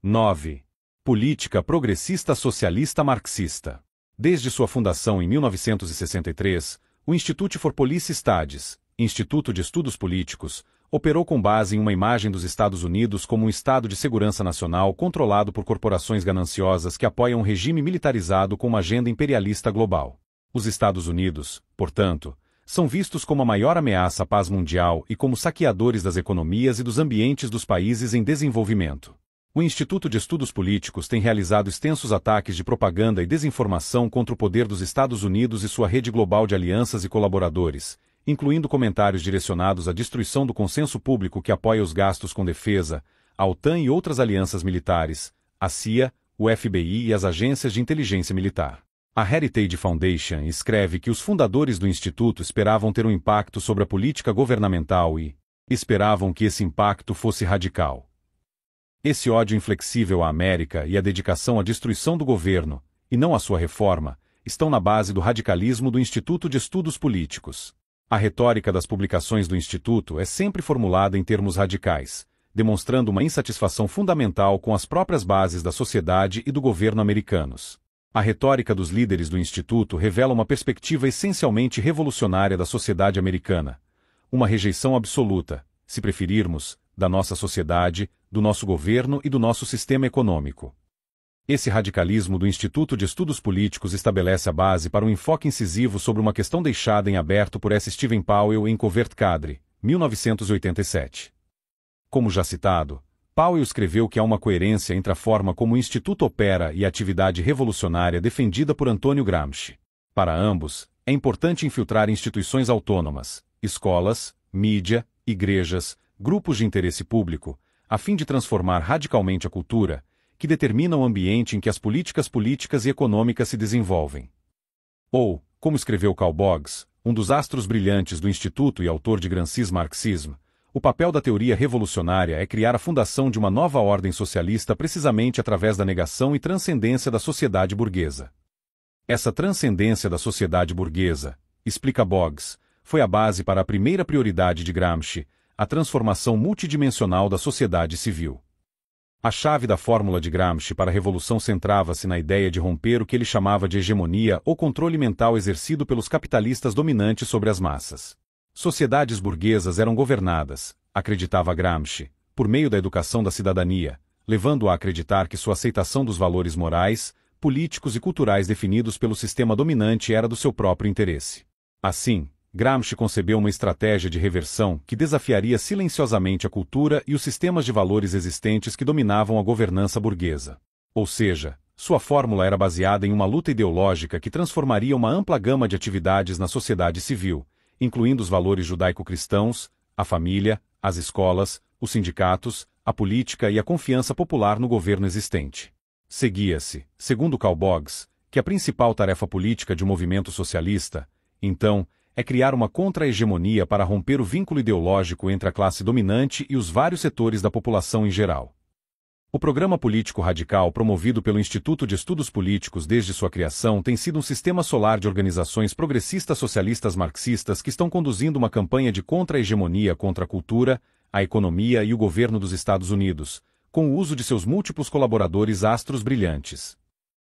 9. Política progressista socialista marxista. Desde sua fundação em 1963, o Institute for Policy Studies, Instituto de Estudos Políticos, operou com base em uma imagem dos Estados Unidos como um Estado de segurança nacional controlado por corporações gananciosas que apoiam um regime militarizado com uma agenda imperialista global. Os Estados Unidos, portanto, são vistos como a maior ameaça à paz mundial e como saqueadores das economias e dos ambientes dos países em desenvolvimento. O Instituto de Estudos Políticos tem realizado extensos ataques de propaganda e desinformação contra o poder dos Estados Unidos e sua rede global de alianças e colaboradores, incluindo comentários direcionados à destruição do consenso público que apoia os gastos com defesa, a OTAN e outras alianças militares, a CIA, o FBI e as agências de inteligência militar. A Heritage Foundation escreve que os fundadores do Instituto esperavam ter um impacto sobre a política governamental e esperavam que esse impacto fosse radical. Esse ódio inflexível à América e a dedicação à destruição do governo, e não à sua reforma, estão na base do radicalismo do Instituto de Estudos Políticos. A retórica das publicações do Instituto é sempre formulada em termos radicais, demonstrando uma insatisfação fundamental com as próprias bases da sociedade e do governo americanos. A retórica dos líderes do Instituto revela uma perspectiva essencialmente revolucionária da sociedade americana, uma rejeição absoluta, se preferirmos, da nossa sociedade, do nosso governo e do nosso sistema econômico. Esse radicalismo do Instituto de Estudos Políticos estabelece a base para um enfoque incisivo sobre uma questão deixada em aberto por S. Stephen Powell em Covert Cadre, 1987. Como já citado, Powell escreveu que há uma coerência entre a forma como o Instituto opera e a atividade revolucionária defendida por Antônio Gramsci. Para ambos, é importante infiltrar instituições autônomas, escolas, mídia, igrejas, grupos de interesse público, a fim de transformar radicalmente a cultura, que determina o ambiente em que as políticas e econômicas se desenvolvem. Ou, como escreveu Carl Boggs, um dos astros brilhantes do Instituto e autor de Gramsci's Marxism, o papel da teoria revolucionária é criar a fundação de uma nova ordem socialista precisamente através da negação e transcendência da sociedade burguesa. Essa transcendência da sociedade burguesa, explica Boggs, foi a base para a primeira prioridade de Gramsci, a transformação multidimensional da sociedade civil. A chave da fórmula de Gramsci para a revolução centrava-se na ideia de romper o que ele chamava de hegemonia ou controle mental exercido pelos capitalistas dominantes sobre as massas. Sociedades burguesas eram governadas, acreditava Gramsci, por meio da educação da cidadania, levando-a a acreditar que sua aceitação dos valores morais, políticos e culturais definidos pelo sistema dominante era do seu próprio interesse. Assim, Gramsci concebeu uma estratégia de reversão que desafiaria silenciosamente a cultura e os sistemas de valores existentes que dominavam a governança burguesa. Ou seja, sua fórmula era baseada em uma luta ideológica que transformaria uma ampla gama de atividades na sociedade civil, incluindo os valores judaico-cristãos, a família, as escolas, os sindicatos, a política e a confiança popular no governo existente. Seguia-se, segundo Carl Boggs, que a principal tarefa política de um movimento socialista, então, é criar uma contra-hegemonia para romper o vínculo ideológico entre a classe dominante e os vários setores da população em geral. O programa político radical promovido pelo Instituto de Estudos Políticos desde sua criação tem sido um sistema solar de organizações progressistas socialistas marxistas que estão conduzindo uma campanha de contra-hegemonia contra a cultura, a economia e o governo dos Estados Unidos, com o uso de seus múltiplos colaboradores astros brilhantes.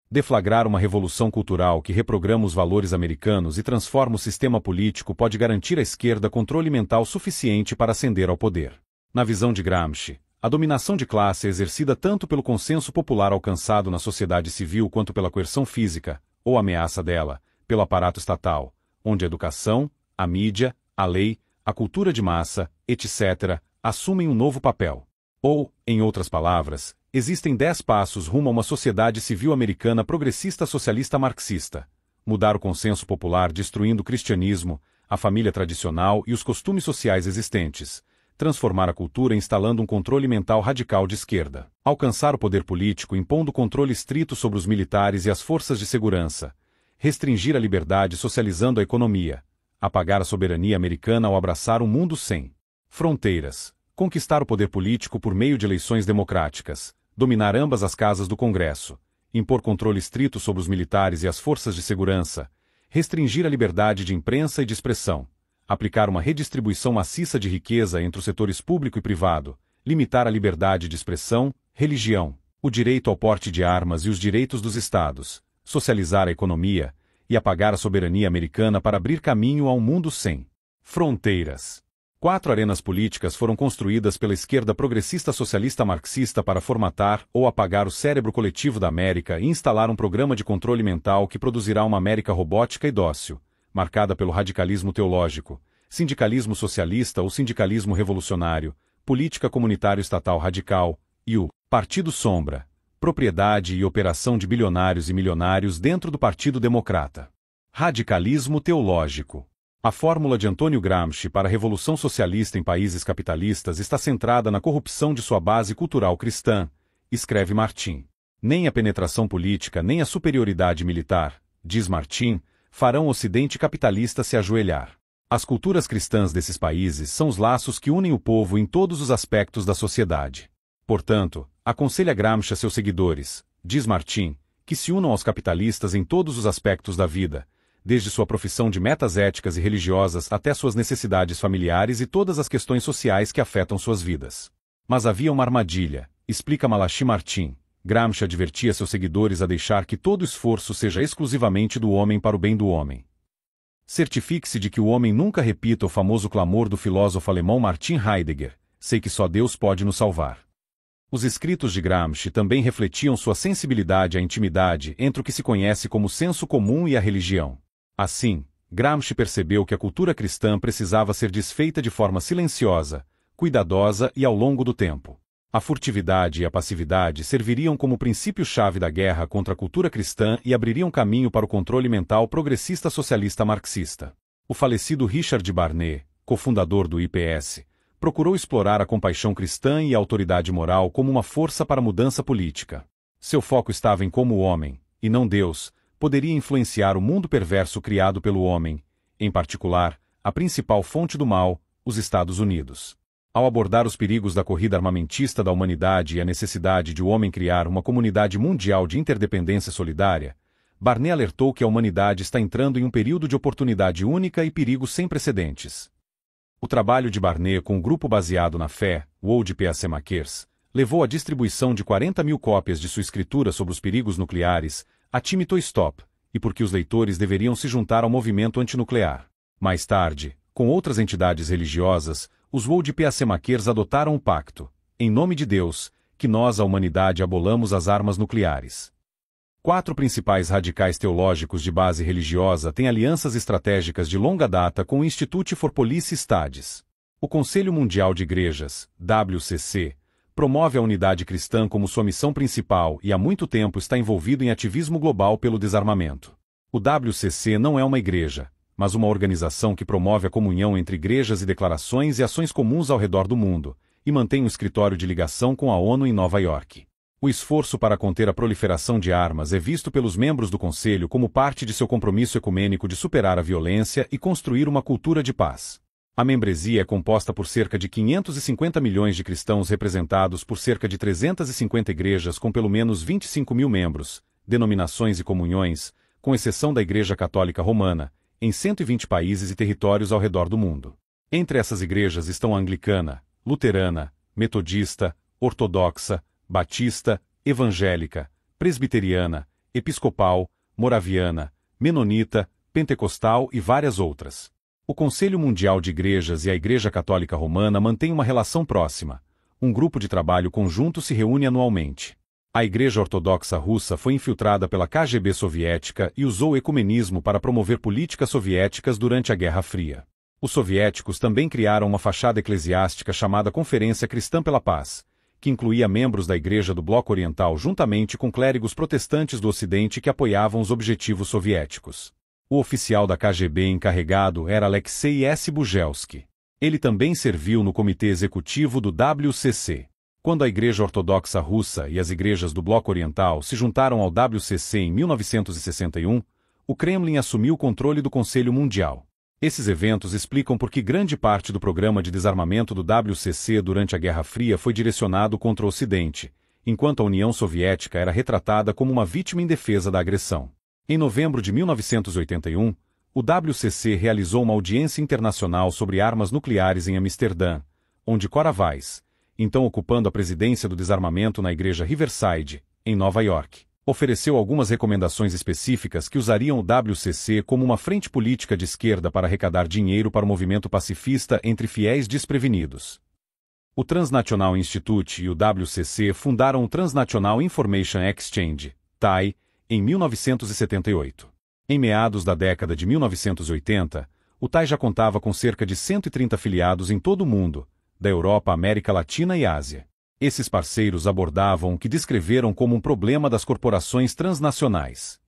Deflagrar uma revolução cultural que reprograma os valores americanos e transforma o sistema político pode garantir à esquerda controle mental suficiente para ascender ao poder. Na visão de Gramsci, a dominação de classe é exercida tanto pelo consenso popular alcançado na sociedade civil quanto pela coerção física, ou ameaça dela, pelo aparato estatal, onde a educação, a mídia, a lei, a cultura de massa, etc., assumem um novo papel. Ou, em outras palavras, existem 10 passos rumo a uma sociedade civil americana progressista socialista marxista. Mudar o consenso popular destruindo o cristianismo, a família tradicional e os costumes sociais existentes. Transformar a cultura instalando um controle mental radical de esquerda. Alcançar o poder político impondo controle estrito sobre os militares e as forças de segurança. Restringir a liberdade socializando a economia. Apagar a soberania americana ao abraçar um mundo sem fronteiras. Conquistar o poder político por meio de eleições democráticas. Dominar ambas as casas do Congresso. Impor controle estrito sobre os militares e as forças de segurança. Restringir a liberdade de imprensa e de expressão. Aplicar uma redistribuição maciça de riqueza entre os setores público e privado, limitar a liberdade de expressão, religião, o direito ao porte de armas e os direitos dos estados, socializar a economia e apagar a soberania americana para abrir caminho a um mundo sem fronteiras. 4 arenas políticas foram construídas pela esquerda progressista socialista marxista para formatar ou apagar o cérebro coletivo da América e instalar um programa de controle mental que produzirá uma América robótica e dócil, marcada pelo radicalismo teológico, sindicalismo socialista ou sindicalismo revolucionário, política comunitário estatal radical, e o Partido Sombra, propriedade e operação de bilionários e milionários dentro do Partido Democrata. Radicalismo teológico. A fórmula de Antônio Gramsci para a revolução socialista em países capitalistas está centrada na corrupção de sua base cultural cristã, escreve Martin. Nem a penetração política nem a superioridade militar, diz Martin, farão o Ocidente capitalista se ajoelhar. As culturas cristãs desses países são os laços que unem o povo em todos os aspectos da sociedade. Portanto, aconselha Gramsci a seus seguidores, diz Martin, que se unam aos capitalistas em todos os aspectos da vida, desde sua profissão de metas éticas e religiosas até suas necessidades familiares e todas as questões sociais que afetam suas vidas. Mas havia uma armadilha, explica Malachi Martin. Gramsci advertia seus seguidores a deixar que todo esforço seja exclusivamente do homem para o bem do homem. Certifique-se de que o homem nunca repita o famoso clamor do filósofo alemão Martin Heidegger: sei que só Deus pode nos salvar. Os escritos de Gramsci também refletiam sua sensibilidade à intimidade entre o que se conhece como senso comum e a religião. Assim, Gramsci percebeu que a cultura cristã precisava ser desfeita de forma silenciosa, cuidadosa e ao longo do tempo. A furtividade e a passividade serviriam como princípio-chave da guerra contra a cultura cristã e abririam caminho para o controle mental progressista socialista marxista. O falecido Richard Barnet, cofundador do IPS, procurou explorar a compaixão cristã e a autoridade moral como uma força para a mudança política. Seu foco estava em como o homem, e não Deus, poderia influenciar o mundo perverso criado pelo homem, em particular, a principal fonte do mal, os Estados Unidos. Ao abordar os perigos da corrida armamentista da humanidade e a necessidade de o homem criar uma comunidade mundial de interdependência solidária, Barnet alertou que a humanidade está entrando em um período de oportunidade única e perigo sem precedentes. O trabalho de Barnet com um grupo baseado na fé, World Peace Makers, levou à distribuição de 40 mil cópias de sua escritura sobre os perigos nucleares, a time To Stop, e porque os leitores deveriam se juntar ao movimento antinuclear. Mais tarde, com outras entidades religiosas, os World Peace Makers adotaram o pacto, em nome de Deus, que nós, a humanidade, abolamos as armas nucleares. 4 principais radicais teológicos de base religiosa têm alianças estratégicas de longa data com o Institute for Police Studies. O Conselho Mundial de Igrejas, WCC, promove a unidade cristã como sua missão principal e há muito tempo está envolvido em ativismo global pelo desarmamento. O WCC não é uma igreja, mas uma organização que promove a comunhão entre igrejas e declarações e ações comuns ao redor do mundo, e mantém um escritório de ligação com a ONU em Nova York. O esforço para conter a proliferação de armas é visto pelos membros do Conselho como parte de seu compromisso ecumênico de superar a violência e construir uma cultura de paz. A membresia é composta por cerca de 550 milhões de cristãos representados por cerca de 350 igrejas com pelo menos 25 mil membros, denominações e comunhões, com exceção da Igreja Católica Romana, em 120 países e territórios ao redor do mundo. Entre essas igrejas estão a anglicana, luterana, metodista, ortodoxa, batista, evangélica, presbiteriana, episcopal, moraviana, menonita, pentecostal e várias outras. O Conselho Mundial de Igrejas e a Igreja Católica Romana mantêm uma relação próxima. Um grupo de trabalho conjunto se reúne anualmente. A Igreja Ortodoxa Russa foi infiltrada pela KGB soviética e usou o ecumenismo para promover políticas soviéticas durante a Guerra Fria. Os soviéticos também criaram uma fachada eclesiástica chamada Conferência Cristã pela Paz, que incluía membros da Igreja do Bloco Oriental juntamente com clérigos protestantes do Ocidente que apoiavam os objetivos soviéticos. O oficial da KGB encarregado era Alexei S. Bujelsky. Ele também serviu no comitê executivo do WCC. Quando a Igreja Ortodoxa Russa e as igrejas do Bloco Oriental se juntaram ao WCC em 1961, o Kremlin assumiu o controle do Conselho Mundial. Esses eventos explicam por que grande parte do programa de desarmamento do WCC durante a Guerra Fria foi direcionado contra o Ocidente, enquanto a União Soviética era retratada como uma vítima indefesa da agressão. Em novembro de 1981, o WCC realizou uma audiência internacional sobre armas nucleares em Amsterdã, onde Cora Weiss, então ocupando a presidência do desarmamento na Igreja Riverside, em Nova York, ofereceu algumas recomendações específicas que usariam o WCC como uma frente política de esquerda para arrecadar dinheiro para o movimento pacifista entre fiéis desprevenidos. O Transnational Institute e o WCC fundaram o Transnational Information Exchange, TAI, em 1978. Em meados da década de 1980, o TAI já contava com cerca de 130 afiliados em todo o mundo, da Europa à América Latina e Ásia. Esses parceiros abordavam o que descreveram como um problema das corporações transnacionais.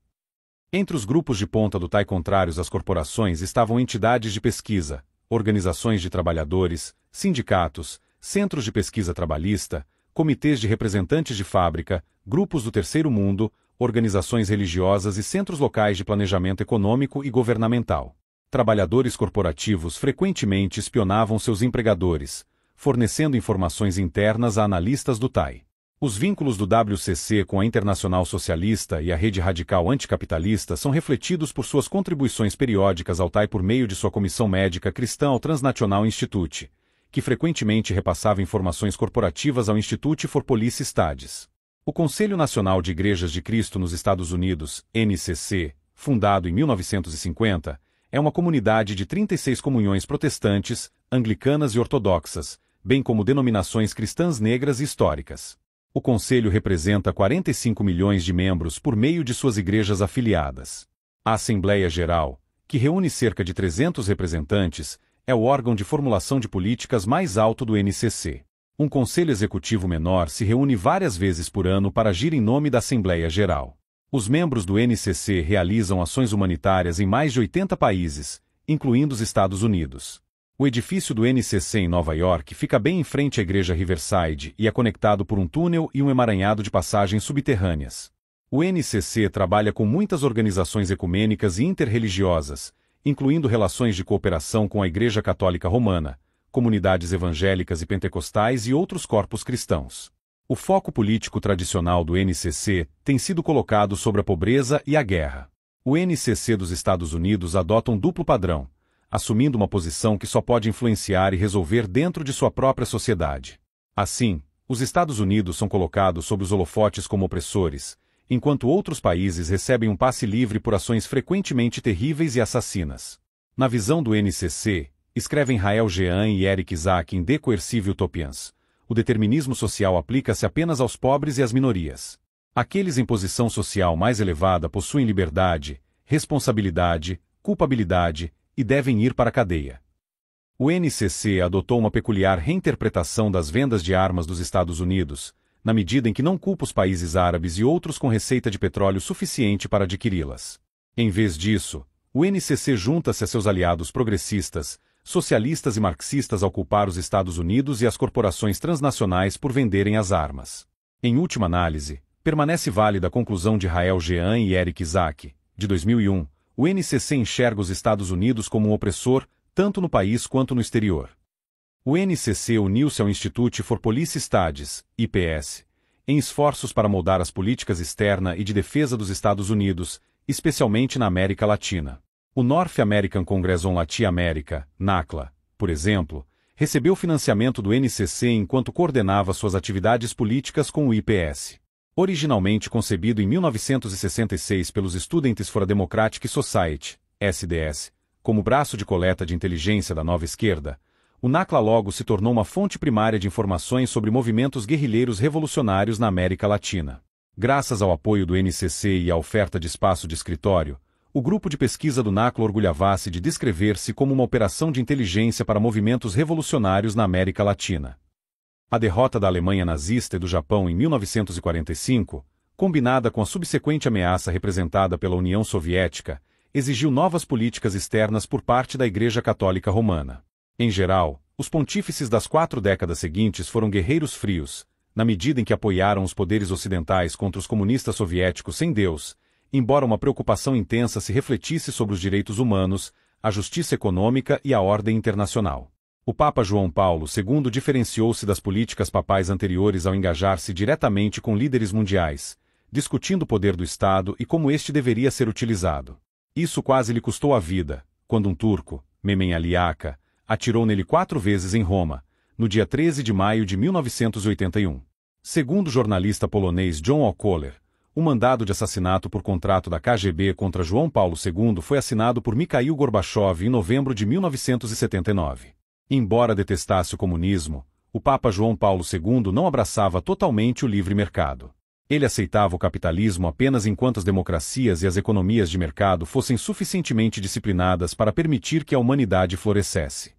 Entre os grupos de ponta do TAI contrários às corporações estavam entidades de pesquisa, organizações de trabalhadores, sindicatos, centros de pesquisa trabalhista, comitês de representantes de fábrica, grupos do terceiro mundo, organizações religiosas e centros locais de planejamento econômico e governamental. Trabalhadores corporativos frequentemente espionavam seus empregadores, fornecendo informações internas a analistas do TAI. Os vínculos do WCC com a Internacional Socialista e a Rede Radical Anticapitalista são refletidos por suas contribuições periódicas ao TAI por meio de sua Comissão Médica Cristã ao Transnational Institute, que frequentemente repassava informações corporativas ao Institute for Police Studies. O Conselho Nacional de Igrejas de Cristo nos Estados Unidos, NCC, fundado em 1950, é uma comunidade de 36 comunhões protestantes, anglicanas e ortodoxas, bem como denominações cristãs negras e históricas. O Conselho representa 45 milhões de membros por meio de suas igrejas afiliadas. A Assembleia Geral, que reúne cerca de 300 representantes, é o órgão de formulação de políticas mais alto do NCC. Um Conselho Executivo menor se reúne várias vezes por ano para agir em nome da Assembleia Geral. Os membros do NCC realizam ações humanitárias em mais de 80 países, incluindo os Estados Unidos. O edifício do NCC em Nova York fica bem em frente à Igreja Riverside e é conectado por um túnel e um emaranhado de passagens subterrâneas. O NCC trabalha com muitas organizações ecumênicas e interreligiosas, incluindo relações de cooperação com a Igreja Católica Romana, comunidades evangélicas e pentecostais e outros corpos cristãos. O foco político tradicional do NCC tem sido colocado sobre a pobreza e a guerra. O NCC dos Estados Unidos adota um duplo padrão, assumindo uma posição que só pode influenciar e resolver dentro de sua própria sociedade. Assim, os Estados Unidos são colocados sob os holofotes como opressores, enquanto outros países recebem um passe livre por ações frequentemente terríveis e assassinas. Na visão do NCC, escrevem Rael Jean e Eric Isaac em The Coercive Utopians, o determinismo social aplica-se apenas aos pobres e às minorias. Aqueles em posição social mais elevada possuem liberdade, responsabilidade, culpabilidade e devem ir para a cadeia. O NCC adotou uma peculiar reinterpretação das vendas de armas dos Estados Unidos, na medida em que não culpa os países árabes e outros com receita de petróleo suficiente para adquiri-las. Em vez disso, o NCC junta-se a seus aliados progressistas, socialistas e marxistas ao culpar os Estados Unidos e as corporações transnacionais por venderem as armas. Em última análise, permanece válida a conclusão de Rael Jean e Eric Isaac, de 2001, o NCC enxerga os Estados Unidos como um opressor, tanto no país quanto no exterior. O NCC uniu-se ao Institute for Police Studies, IPS, em esforços para moldar as políticas externa e de defesa dos Estados Unidos, especialmente na América Latina. O North American Congress on Latin America, NACLA, por exemplo, recebeu financiamento do NCC enquanto coordenava suas atividades políticas com o IPS. Originalmente concebido em 1966 pelos Students for a Democratic Society, SDS, como braço de coleta de inteligência da nova esquerda, o NACLA logo se tornou uma fonte primária de informações sobre movimentos guerrilheiros revolucionários na América Latina. Graças ao apoio do NCC e à oferta de espaço de escritório, o grupo de pesquisa do NACLA orgulhava-se de descrever-se como uma operação de inteligência para movimentos revolucionários na América Latina. A derrota da Alemanha nazista e do Japão em 1945, combinada com a subsequente ameaça representada pela União Soviética, exigiu novas políticas externas por parte da Igreja Católica Romana. Em geral, os pontífices das 4 décadas seguintes foram guerreiros frios, na medida em que apoiaram os poderes ocidentais contra os comunistas soviéticos sem Deus, embora uma preocupação intensa se refletisse sobre os direitos humanos, a justiça econômica e a ordem internacional. O Papa João Paulo II diferenciou-se das políticas papais anteriores ao engajar-se diretamente com líderes mundiais, discutindo o poder do Estado e como este deveria ser utilizado. Isso quase lhe custou a vida, quando um turco, Memen Ali Aka, atirou nele 4 vezes em Roma, no dia 13 de maio de 1981. Segundo o jornalista polonês John O'Koller, o mandado de assassinato por contrato da KGB contra João Paulo II foi assinado por Mikhail Gorbachev em novembro de 1979. Embora detestasse o comunismo, o Papa João Paulo II não abraçava totalmente o livre mercado. Ele aceitava o capitalismo apenas enquanto as democracias e as economias de mercado fossem suficientemente disciplinadas para permitir que a humanidade florescesse.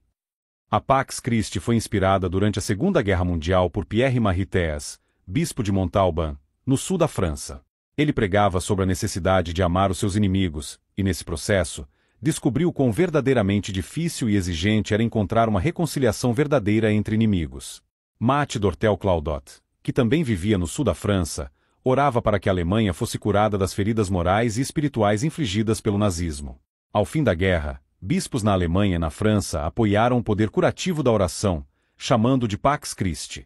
A Pax Christi foi inspirada durante a Segunda Guerra Mundial por Pierre-Marie Théas, bispo de Montauban, no sul da França. Ele pregava sobre a necessidade de amar os seus inimigos, e nesse processo, descobriu quão verdadeiramente difícil e exigente era encontrar uma reconciliação verdadeira entre inimigos. Matt Dortel Claudot, que também vivia no sul da França, orava para que a Alemanha fosse curada das feridas morais e espirituais infligidas pelo nazismo. Ao fim da guerra, bispos na Alemanha e na França apoiaram o poder curativo da oração, chamando de Pax Christi.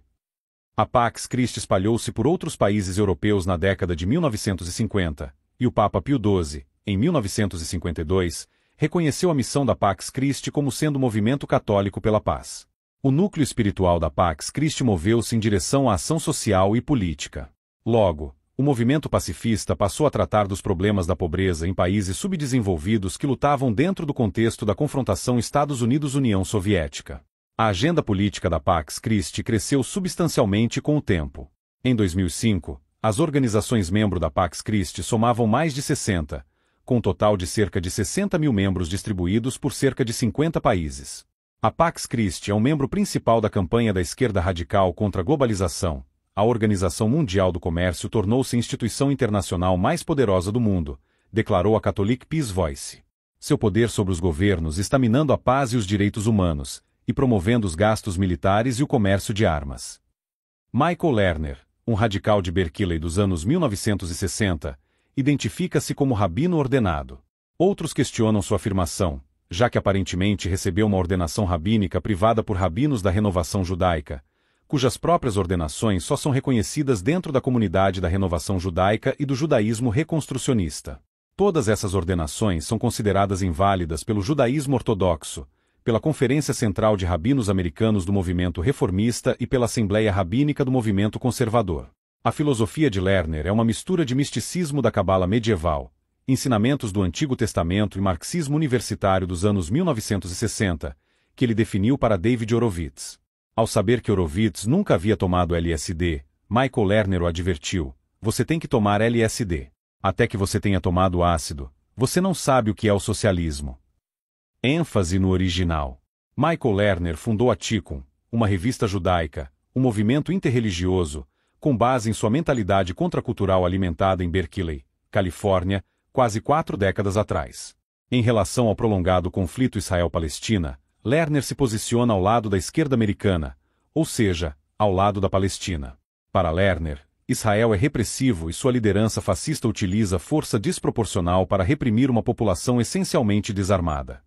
A Pax Christi espalhou-se por outros países europeus na década de 1950, e o Papa Pio XII, em 1952, reconheceu a missão da Pax Christi como sendo o movimento católico pela paz. O núcleo espiritual da Pax Christi moveu-se em direção à ação social e política. Logo, o movimento pacifista passou a tratar dos problemas da pobreza em países subdesenvolvidos que lutavam dentro do contexto da confrontação Estados Unidos-União Soviética. A agenda política da Pax Christi cresceu substancialmente com o tempo. Em 2005, as organizações membro da Pax Christi somavam mais de 60, com um total de cerca de 60 mil membros distribuídos por cerca de 50 países. A Pax Christi é um membro principal da campanha da esquerda radical contra a globalização. A Organização Mundial do Comércio tornou-se a instituição internacional mais poderosa do mundo, declarou a Catholic Peace Voice. Seu poder sobre os governos está minando a paz e os direitos humanos, e promovendo os gastos militares e o comércio de armas. Michael Lerner, um radical de Berkeley dos anos 1960, identifica-se como rabino ordenado. Outros questionam sua afirmação, já que aparentemente recebeu uma ordenação rabínica privada por rabinos da renovação judaica, cujas próprias ordenações só são reconhecidas dentro da comunidade da renovação judaica e do judaísmo reconstrucionista. Todas essas ordenações são consideradas inválidas pelo judaísmo ortodoxo, pela Conferência Central de Rabinos Americanos do Movimento Reformista e pela Assembleia Rabínica do Movimento Conservador. A filosofia de Lerner é uma mistura de misticismo da cabala medieval, ensinamentos do Antigo Testamento e marxismo universitário dos anos 1960, que ele definiu para David Horowitz. Ao saber que Horowitz nunca havia tomado LSD, Michael Lerner o advertiu: você tem que tomar LSD. Até que você tenha tomado ácido, você não sabe o que é o socialismo. ênfase no original. Michael Lerner fundou a Tikkun, uma revista judaica, um movimento interreligioso, com base em sua mentalidade contracultural alimentada em Berkeley, Califórnia, quase 4 décadas atrás. Em relação ao prolongado conflito Israel-Palestina, Lerner se posiciona ao lado da esquerda americana, ou seja, ao lado da Palestina. Para Lerner, Israel é repressivo e sua liderança fascista utiliza força desproporcional para reprimir uma população essencialmente desarmada.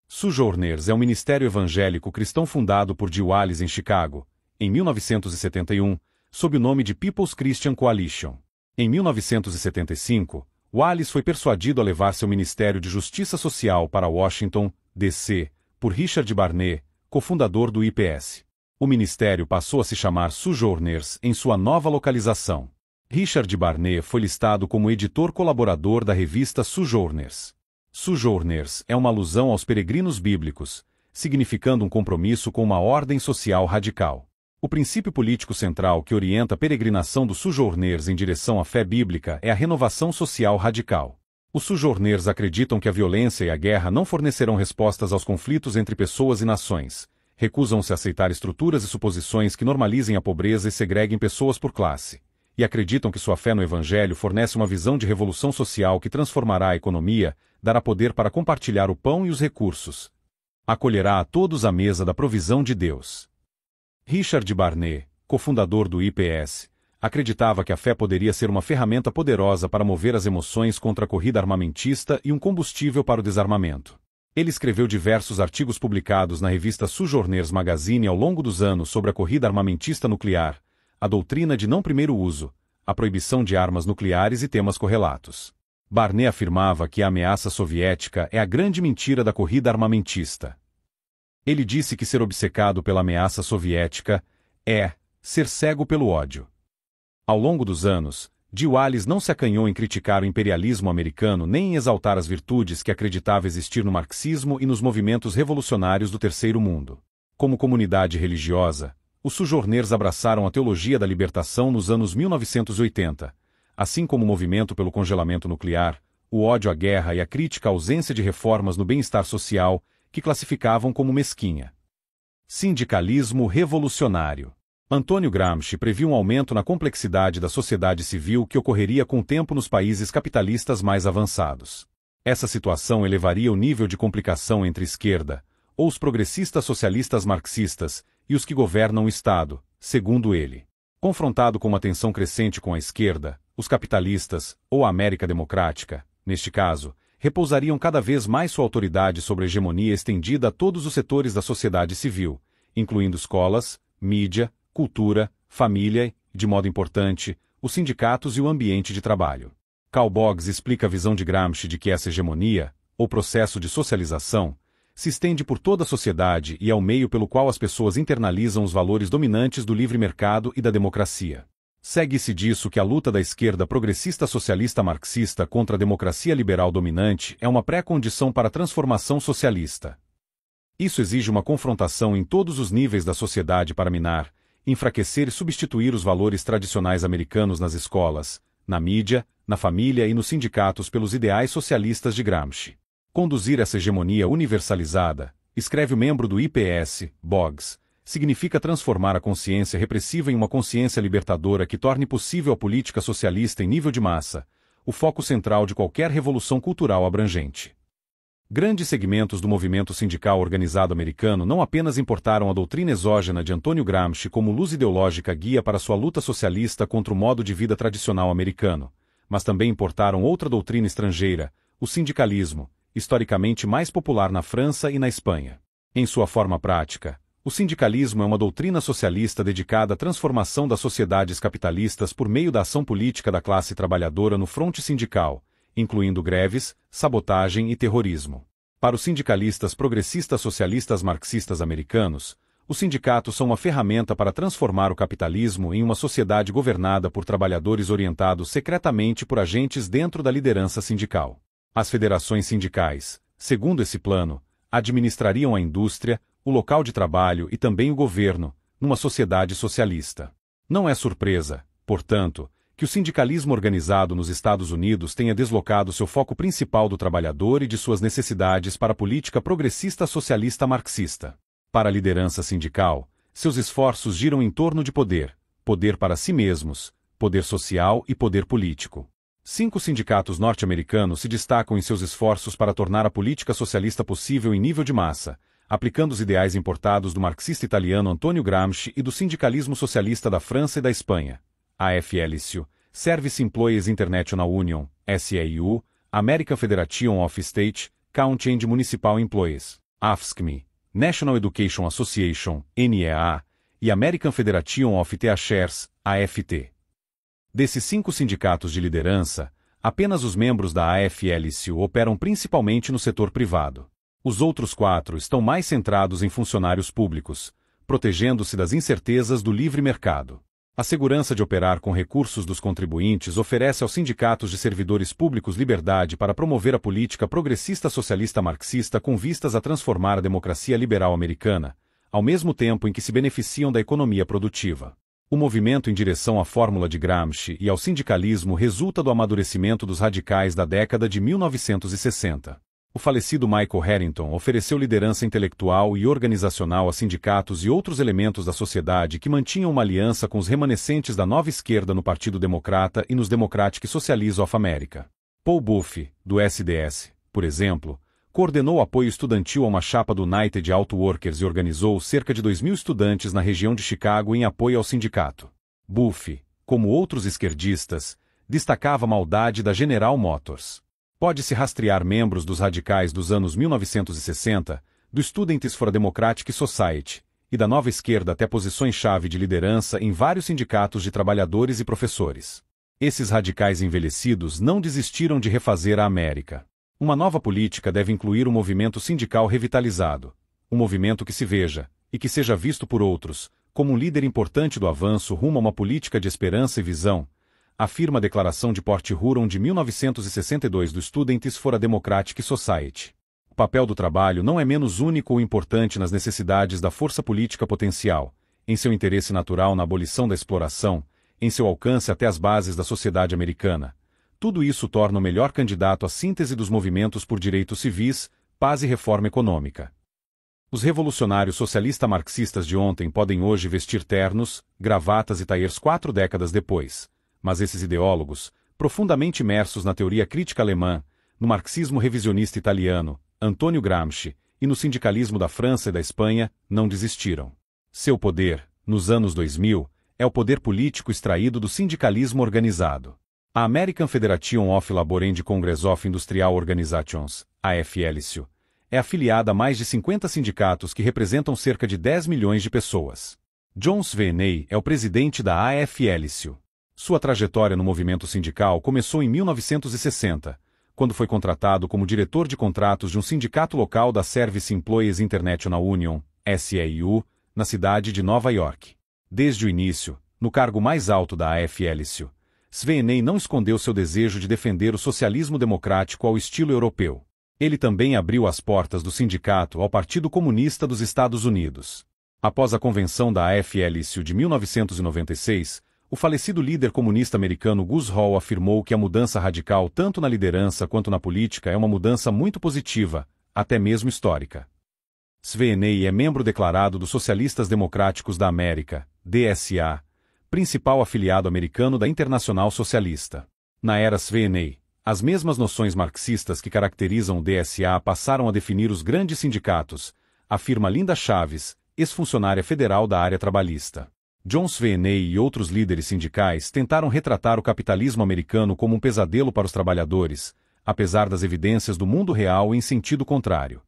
Sojourners é um ministério evangélico cristão fundado por Dee Wallace em Chicago, em 1971, sob o nome de People's Christian Coalition. Em 1975, Wallace foi persuadido a levar seu Ministério de Justiça Social para Washington, D.C., por Richard Barnett, cofundador do IPS. O ministério passou a se chamar Sojourners em sua nova localização. Richard Barnett foi listado como editor colaborador da revista Sojourners. Sojourners é uma alusão aos peregrinos bíblicos, significando um compromisso com uma ordem social radical. O princípio político central que orienta a peregrinação dos Sojourners em direção à fé bíblica é a renovação social radical. Os Sojourners acreditam que a violência e a guerra não fornecerão respostas aos conflitos entre pessoas e nações, recusam-se a aceitar estruturas e suposições que normalizem a pobreza e segreguem pessoas por classe, e acreditam que sua fé no Evangelho fornece uma visão de revolução social que transformará a economia, dará poder para compartilhar o pão e os recursos. Acolherá a todos à mesa da provisão de Deus. Richard Barnett, cofundador do IPS, acreditava que a fé poderia ser uma ferramenta poderosa para mover as emoções contra a corrida armamentista e um combustível para o desarmamento. Ele escreveu diversos artigos publicados na revista Sojourners Magazine ao longo dos anos sobre a corrida armamentista nuclear, a doutrina de não primeiro uso, a proibição de armas nucleares e temas correlatos. Barnett afirmava que a ameaça soviética é a grande mentira da corrida armamentista. Ele disse que ser obcecado pela ameaça soviética é ser cego pelo ódio. Ao longo dos anos, de Wallace não se acanhou em criticar o imperialismo americano nem em exaltar as virtudes que acreditava existir no marxismo e nos movimentos revolucionários do Terceiro Mundo. Como comunidade religiosa, os sojourners abraçaram a teologia da libertação nos anos 1980, assim como o movimento pelo congelamento nuclear, o ódio à guerra e a crítica à ausência de reformas no bem-estar social, que classificavam como mesquinha. Sindicalismo revolucionário. Antônio Gramsci previu um aumento na complexidade da sociedade civil que ocorreria com o tempo nos países capitalistas mais avançados. Essa situação elevaria o nível de complicação entre esquerda, ou os progressistas socialistas marxistas, e os que governam o Estado, segundo ele. Confrontado com uma tensão crescente com a esquerda, os capitalistas, ou a América Democrática, neste caso, repousariam cada vez mais sua autoridade sobre a hegemonia estendida a todos os setores da sociedade civil, incluindo escolas, mídia, cultura, família e, de modo importante, os sindicatos e o ambiente de trabalho. Karl Boggs explica a visão de Gramsci de que essa hegemonia, ou processo de socialização, se estende por toda a sociedade e é o meio pelo qual as pessoas internalizam os valores dominantes do livre mercado e da democracia. Segue-se disso que a luta da esquerda progressista socialista marxista contra a democracia liberal dominante é uma pré-condição para a transformação socialista. Isso exige uma confrontação em todos os níveis da sociedade para minar, enfraquecer e substituir os valores tradicionais americanos nas escolas, na mídia, na família e nos sindicatos pelos ideais socialistas de Gramsci. Conduzir essa hegemonia universalizada, escreve o membro do IPS, Boggs, significa transformar a consciência repressiva em uma consciência libertadora que torne possível a política socialista em nível de massa, o foco central de qualquer revolução cultural abrangente. Grandes segmentos do movimento sindical organizado americano não apenas importaram a doutrina exógena de Antônio Gramsci como luz ideológica guia para sua luta socialista contra o modo de vida tradicional americano, mas também importaram outra doutrina estrangeira, o sindicalismo, historicamente mais popular na França e na Espanha. Em sua forma prática, o sindicalismo é uma doutrina socialista dedicada à transformação das sociedades capitalistas por meio da ação política da classe trabalhadora no fronte sindical, incluindo greves, sabotagem e terrorismo. Para os sindicalistas progressistas socialistas marxistas americanos, os sindicatos são uma ferramenta para transformar o capitalismo em uma sociedade governada por trabalhadores orientados secretamente por agentes dentro da liderança sindical. As federações sindicais, segundo esse plano, administrariam a indústria, o local de trabalho e também o governo, numa sociedade socialista. Não é surpresa, portanto, que o sindicalismo organizado nos Estados Unidos tenha deslocado seu foco principal do trabalhador e de suas necessidades para a política progressista socialista marxista. Para a liderança sindical, seus esforços giram em torno de poder, poder para si mesmos, poder social e poder político. 5 sindicatos norte-americanos se destacam em seus esforços para tornar a política socialista possível em nível de massa, aplicando os ideais importados do marxista italiano Antônio Gramsci e do sindicalismo socialista da França e da Espanha. AFL-CIO, Service Employees International Union, SEIU, American Federation of State, County and Municipal Employees, AFSCME, National Education Association, NEA, e American Federation of Teachers, AFT. Desses 5 sindicatos de liderança, apenas os membros da AFL-CIO operam principalmente no setor privado. Os outros 4 estão mais centrados em funcionários públicos, protegendo-se das incertezas do livre mercado. A segurança de operar com recursos dos contribuintes oferece aos sindicatos de servidores públicos liberdade para promover a política progressista socialista marxista com vistas a transformar a democracia liberal americana, ao mesmo tempo em que se beneficiam da economia produtiva. O movimento em direção à fórmula de Gramsci e ao sindicalismo resulta do amadurecimento dos radicais da década de 1960. O falecido Michael Harrington ofereceu liderança intelectual e organizacional a sindicatos e outros elementos da sociedade que mantinham uma aliança com os remanescentes da nova esquerda no Partido Democrata e nos Democratic Socialists of America. Paul Buffy, do SDS, por exemplo, coordenou o apoio estudantil a uma chapa do United Auto Workers e organizou cerca de 2.000 estudantes na região de Chicago em apoio ao sindicato. Buffy, como outros esquerdistas, destacava a maldade da General Motors. Pode-se rastrear membros dos radicais dos anos 1960, do Students for a Democratic Society, e da nova esquerda até posições-chave de liderança em vários sindicatos de trabalhadores e professores. Esses radicais envelhecidos não desistiram de refazer a América. Uma nova política deve incluir um movimento sindical revitalizado, Um movimento que se veja, e que seja visto por outros, como um líder importante do avanço rumo a uma política de esperança e visão, afirma a Declaração de Port Huron de 1962 do Students for a Democratic Society. O papel do trabalho não é menos único ou importante nas necessidades da força política potencial, em seu interesse natural na abolição da exploração, em seu alcance até as bases da sociedade americana. Tudo isso torna o melhor candidato à síntese dos movimentos por direitos civis, paz e reforma econômica. Os revolucionários socialista-marxistas de ontem podem hoje vestir ternos, gravatas e taiers 4 décadas depois, mas esses ideólogos, profundamente imersos na teoria crítica alemã, no marxismo revisionista italiano, Antônio Gramsci, e no sindicalismo da França e da Espanha, não desistiram. Seu poder, nos anos 2000, é o poder político extraído do sindicalismo organizado. A American Federation of Labor and Congress of Industrial Organizations, AFL-CIO, é afiliada a mais de 50 sindicatos que representam cerca de 10 milhões de pessoas. John Sweeney é o presidente da AFL-CIO. Sua trajetória no movimento sindical começou em 1960, quando foi contratado como diretor de contratos de um sindicato local da Service Employees International Union, SEIU, na cidade de Nova York. Desde o início, no cargo mais alto da AFL-CIO, Sweeney não escondeu seu desejo de defender o socialismo democrático ao estilo europeu. Ele também abriu as portas do sindicato ao Partido Comunista dos Estados Unidos. Após a convenção da AFL-CIO de 1996, o falecido líder comunista americano Gus Hall afirmou que a mudança radical tanto na liderança quanto na política é uma mudança muito positiva, até mesmo histórica. Sweeney é membro declarado dos Socialistas Democráticos da América, DSA, principal afiliado americano da Internacional Socialista. Na era Sweeney, as mesmas noções marxistas que caracterizam o DSA passaram a definir os grandes sindicatos, afirma Linda Chaves, ex-funcionária federal da área trabalhista. John Sweeney e outros líderes sindicais tentaram retratar o capitalismo americano como um pesadelo para os trabalhadores, apesar das evidências do mundo real em sentido contrário.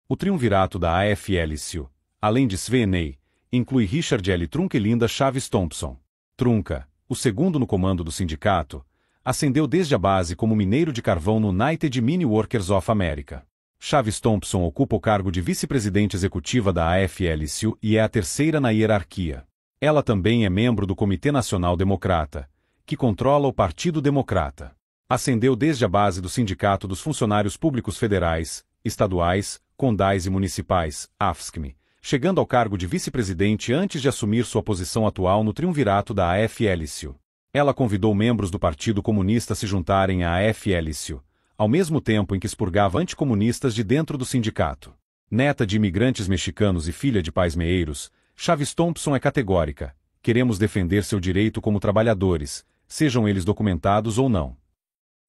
O triunvirato da AFL-CIO, além de Sweeney, inclui Richard L. Trunca e Linda Chaves Thompson. Trunca, o segundo no comando do sindicato, ascendeu desde a base como mineiro de carvão no United Mine Workers of America. Chaves Thompson ocupa o cargo de vice-presidente executiva da AFL-CIO e é a terceira na hierarquia. Ela também é membro do Comitê Nacional Democrata, que controla o Partido Democrata. Ascendeu desde a base do Sindicato dos Funcionários Públicos Federais, Estaduais, Condais e Municipais, AFSCME, chegando ao cargo de vice-presidente antes de assumir sua posição atual no triunvirato da AFL-CIO. Ela convidou membros do Partido Comunista a se juntarem à AFL-CIO, ao mesmo tempo em que expurgava anticomunistas de dentro do sindicato. Neta de imigrantes mexicanos e filha de pais meeiros, Chaves Thompson é categórica: queremos defender seu direito como trabalhadores, sejam eles documentados ou não.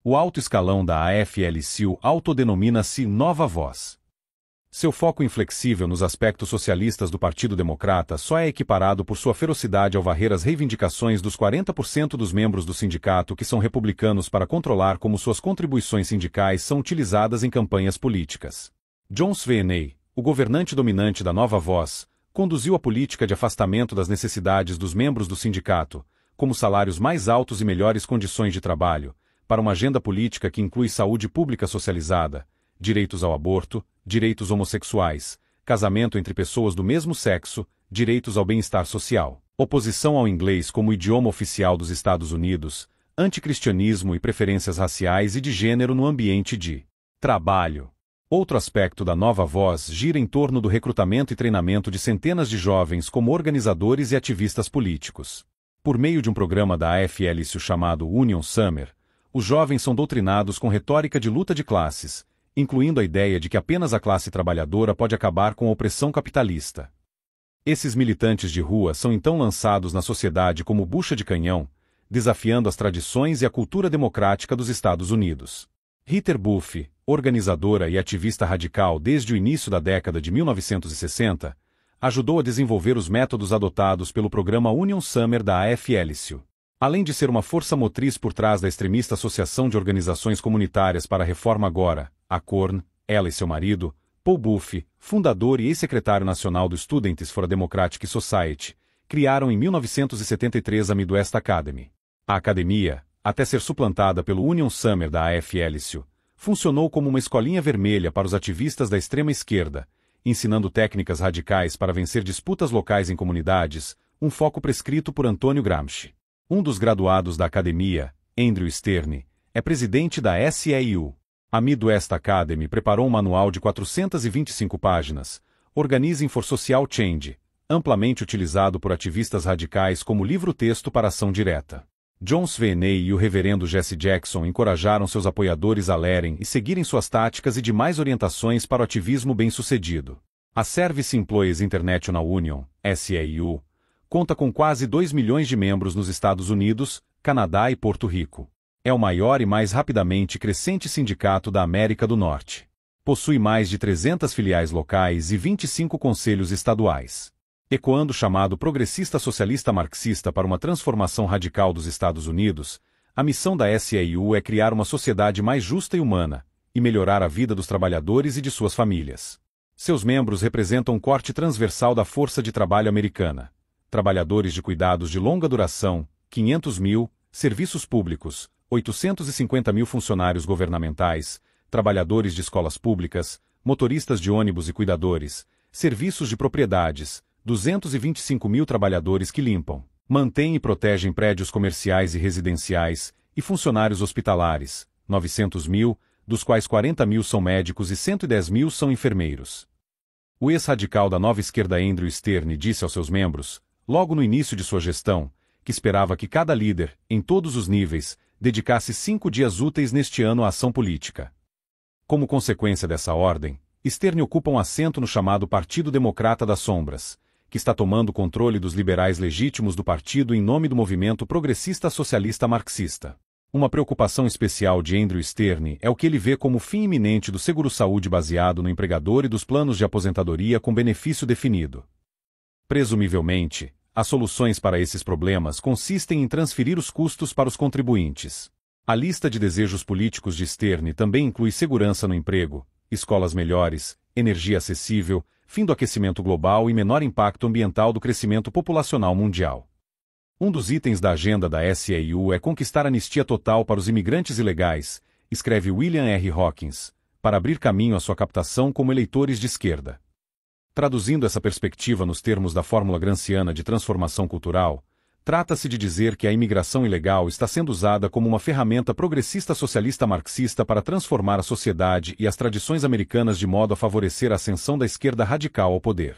O alto escalão da AFL-CIO autodenomina-se Nova Voz. Seu foco inflexível nos aspectos socialistas do Partido Democrata só é equiparado por sua ferocidade ao varrer as reivindicações dos 40% dos membros do sindicato que são republicanos para controlar como suas contribuições sindicais são utilizadas em campanhas políticas. John Sweeney, o governante dominante da Nova Voz, conduziu a política de afastamento das necessidades dos membros do sindicato, como salários mais altos e melhores condições de trabalho, para uma agenda política que inclui saúde pública socializada, direitos ao aborto, direitos homossexuais, casamento entre pessoas do mesmo sexo, direitos ao bem-estar social, oposição ao inglês como idioma oficial dos Estados Unidos, anticristianismo e preferências raciais e de gênero no ambiente de trabalho. Outro aspecto da Nova Voz gira em torno do recrutamento e treinamento de centenas de jovens como organizadores e ativistas políticos. Por meio de um programa da AFL-CIO chamado Union Summer, os jovens são doutrinados com retórica de luta de classes, incluindo a ideia de que apenas a classe trabalhadora pode acabar com a opressão capitalista. Esses militantes de rua são então lançados na sociedade como bucha de canhão, desafiando as tradições e a cultura democrática dos Estados Unidos. Rita Buff, organizadora e ativista radical desde o início da década de 1960, ajudou a desenvolver os métodos adotados pelo programa Union Summer da AFL-CIO. Além de ser uma força motriz por trás da extremista Associação de Organizações Comunitárias para a Reforma Agora, a CORN, ela e seu marido, Paul Buff, fundador e ex-secretário nacional do Students for a Democratic Society, criaram em 1973 a Midwest Academy. A academia, até ser suplantada pelo Union Summer da AFL-CIO, funcionou como uma escolinha vermelha para os ativistas da extrema esquerda, ensinando técnicas radicais para vencer disputas locais em comunidades, um foco prescrito por Antônio Gramsci. Um dos graduados da academia, Andrew Stern, é presidente da SEIU. A Midwest Academy preparou um manual de 425 páginas, Organizing for Social Change, amplamente utilizado por ativistas radicais como livro-texto para ação direta. John Sweeney e o reverendo Jesse Jackson encorajaram seus apoiadores a lerem e seguirem suas táticas e demais orientações para o ativismo bem-sucedido. A Service Employees International Union, SEIU, conta com quase 2 milhões de membros nos Estados Unidos, Canadá e Porto Rico. É o maior e mais rapidamente crescente sindicato da América do Norte. Possui mais de 300 filiais locais e 25 conselhos estaduais. Ecoando o chamado progressista socialista marxista para uma transformação radical dos Estados Unidos, a missão da SEIU é criar uma sociedade mais justa e humana, e melhorar a vida dos trabalhadores e de suas famílias. Seus membros representam um corte transversal da força de trabalho americana. Trabalhadores de cuidados de longa duração, 500 mil, serviços públicos, 850 mil funcionários governamentais, trabalhadores de escolas públicas, motoristas de ônibus e cuidadores, serviços de propriedades, 225 mil trabalhadores que limpam, mantêm e protegem prédios comerciais e residenciais, e funcionários hospitalares, 900 mil, dos quais 40 mil são médicos e 110 mil são enfermeiros. O ex-radical da nova esquerda Andrew Stern disse aos seus membros, logo no início de sua gestão, que esperava que cada líder, em todos os níveis, dedicasse 5 dias úteis neste ano à ação política. Como consequência dessa ordem, Stern ocupa um assento no chamado Partido Democrata das Sombras, que está tomando o controle dos liberais legítimos do partido em nome do movimento progressista socialista marxista. Uma preocupação especial de Andrew Stern é o que ele vê como o fim iminente do seguro-saúde baseado no empregador e dos planos de aposentadoria com benefício definido. Presumivelmente, as soluções para esses problemas consistem em transferir os custos para os contribuintes. A lista de desejos políticos de Stern também inclui segurança no emprego, escolas melhores, energia acessível, fim do aquecimento global e menor impacto ambiental do crescimento populacional mundial. Um dos itens da agenda da SEIU é conquistar anistia total para os imigrantes ilegais, escreve William R. Hawkins, para abrir caminho à sua captação como eleitores de esquerda. Traduzindo essa perspectiva nos termos da fórmula gramsciana de transformação cultural, trata-se de dizer que a imigração ilegal está sendo usada como uma ferramenta progressista socialista marxista para transformar a sociedade e as tradições americanas de modo a favorecer a ascensão da esquerda radical ao poder.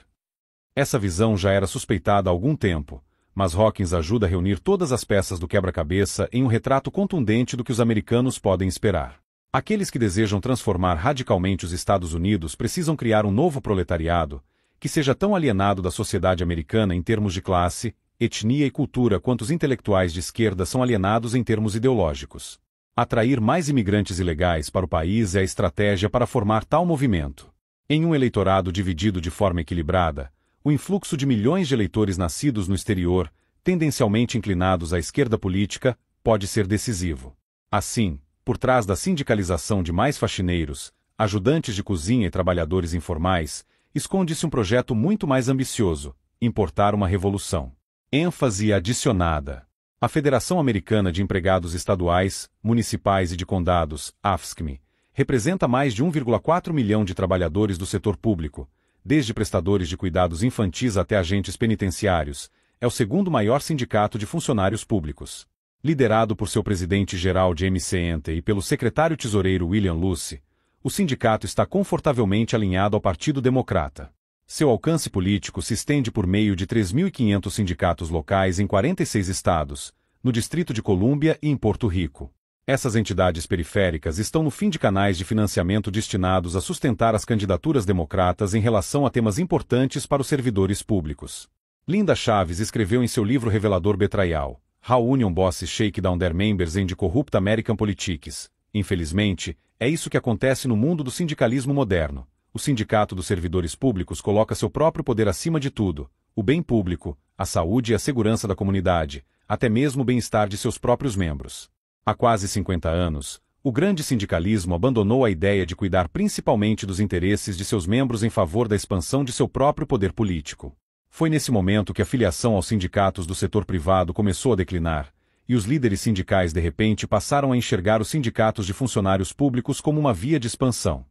Essa visão já era suspeitada há algum tempo, mas Hawkins ajuda a reunir todas as peças do quebra-cabeça em um retrato contundente do que os americanos podem esperar. Aqueles que desejam transformar radicalmente os Estados Unidos precisam criar um novo proletariado, que seja tão alienado da sociedade americana em termos de classe, etnia e cultura quanto os intelectuais de esquerda são alienados em termos ideológicos. Atrair mais imigrantes ilegais para o país é a estratégia para formar tal movimento. Em um eleitorado dividido de forma equilibrada, o influxo de milhões de eleitores nascidos no exterior, tendencialmente inclinados à esquerda política, pode ser decisivo. Assim, por trás da sindicalização de mais faxineiros, ajudantes de cozinha e trabalhadores informais, esconde-se um projeto muito mais ambicioso: importar uma revolução. ênfase adicionada. A Federação Americana de Empregados Estaduais, Municipais e de Condados, AFSCME, representa mais de 1,4 milhão de trabalhadores do setor público, desde prestadores de cuidados infantis até agentes penitenciários. É o segundo maior sindicato de funcionários públicos. Liderado por seu presidente-geral James Ente e pelo secretário-tesoureiro William Luce, o sindicato está confortavelmente alinhado ao Partido Democrata. Seu alcance político se estende por meio de 3.500 sindicatos locais em 46 estados, no Distrito de Colômbia e em Porto Rico. Essas entidades periféricas estão no fim de canais de financiamento destinados a sustentar as candidaturas democratas em relação a temas importantes para os servidores públicos. Linda Chaves escreveu em seu livro revelador Betrayal, How Union Bosses Shake Down Their Members in the Corrupt American Politics. Infelizmente, é isso que acontece no mundo do sindicalismo moderno. O Sindicato dos Servidores Públicos coloca seu próprio poder acima de tudo, o bem público, a saúde e a segurança da comunidade, até mesmo o bem-estar de seus próprios membros. Há quase 50 anos, o grande sindicalismo abandonou a ideia de cuidar principalmente dos interesses de seus membros em favor da expansão de seu próprio poder político. Foi nesse momento que a filiação aos sindicatos do setor privado começou a declinar, e os líderes sindicais de repente passaram a enxergar os sindicatos de funcionários públicos como uma via de expansão.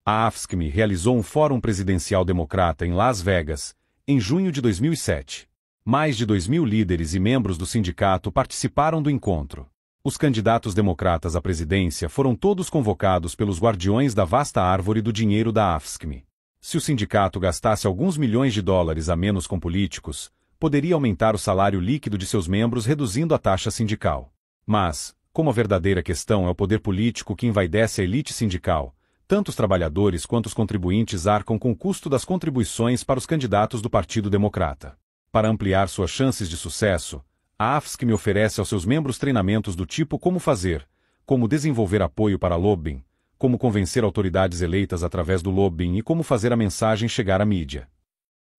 A AFSCME realizou um Fórum Presidencial Democrata em Las Vegas, em junho de 2007. Mais de 2.000 líderes e membros do sindicato participaram do encontro. Os candidatos democratas à presidência foram todos convocados pelos guardiões da vasta árvore do dinheiro da AFSCME. Se o sindicato gastasse alguns milhões de dólares a menos com políticos, poderia aumentar o salário líquido de seus membros reduzindo a taxa sindical. Mas, como a verdadeira questão é o poder político que envaidece a elite sindical, tanto os trabalhadores quanto os contribuintes arcam com o custo das contribuições para os candidatos do Partido Democrata. Para ampliar suas chances de sucesso, a AFSCME oferece aos seus membros treinamentos do tipo como fazer, como desenvolver apoio para lobbying, como convencer autoridades eleitas através do lobbying e como fazer a mensagem chegar à mídia.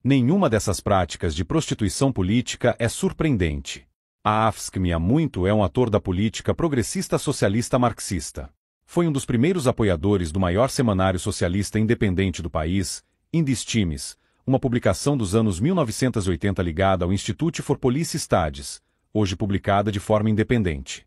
Nenhuma dessas práticas de prostituição política é surpreendente. A AFSCME há muito é um ator da política progressista socialista marxista. Foi um dos primeiros apoiadores do maior semanário socialista independente do país, Indie Times, uma publicação dos anos 1980 ligada ao Institute for Police Studies, hoje publicada de forma independente.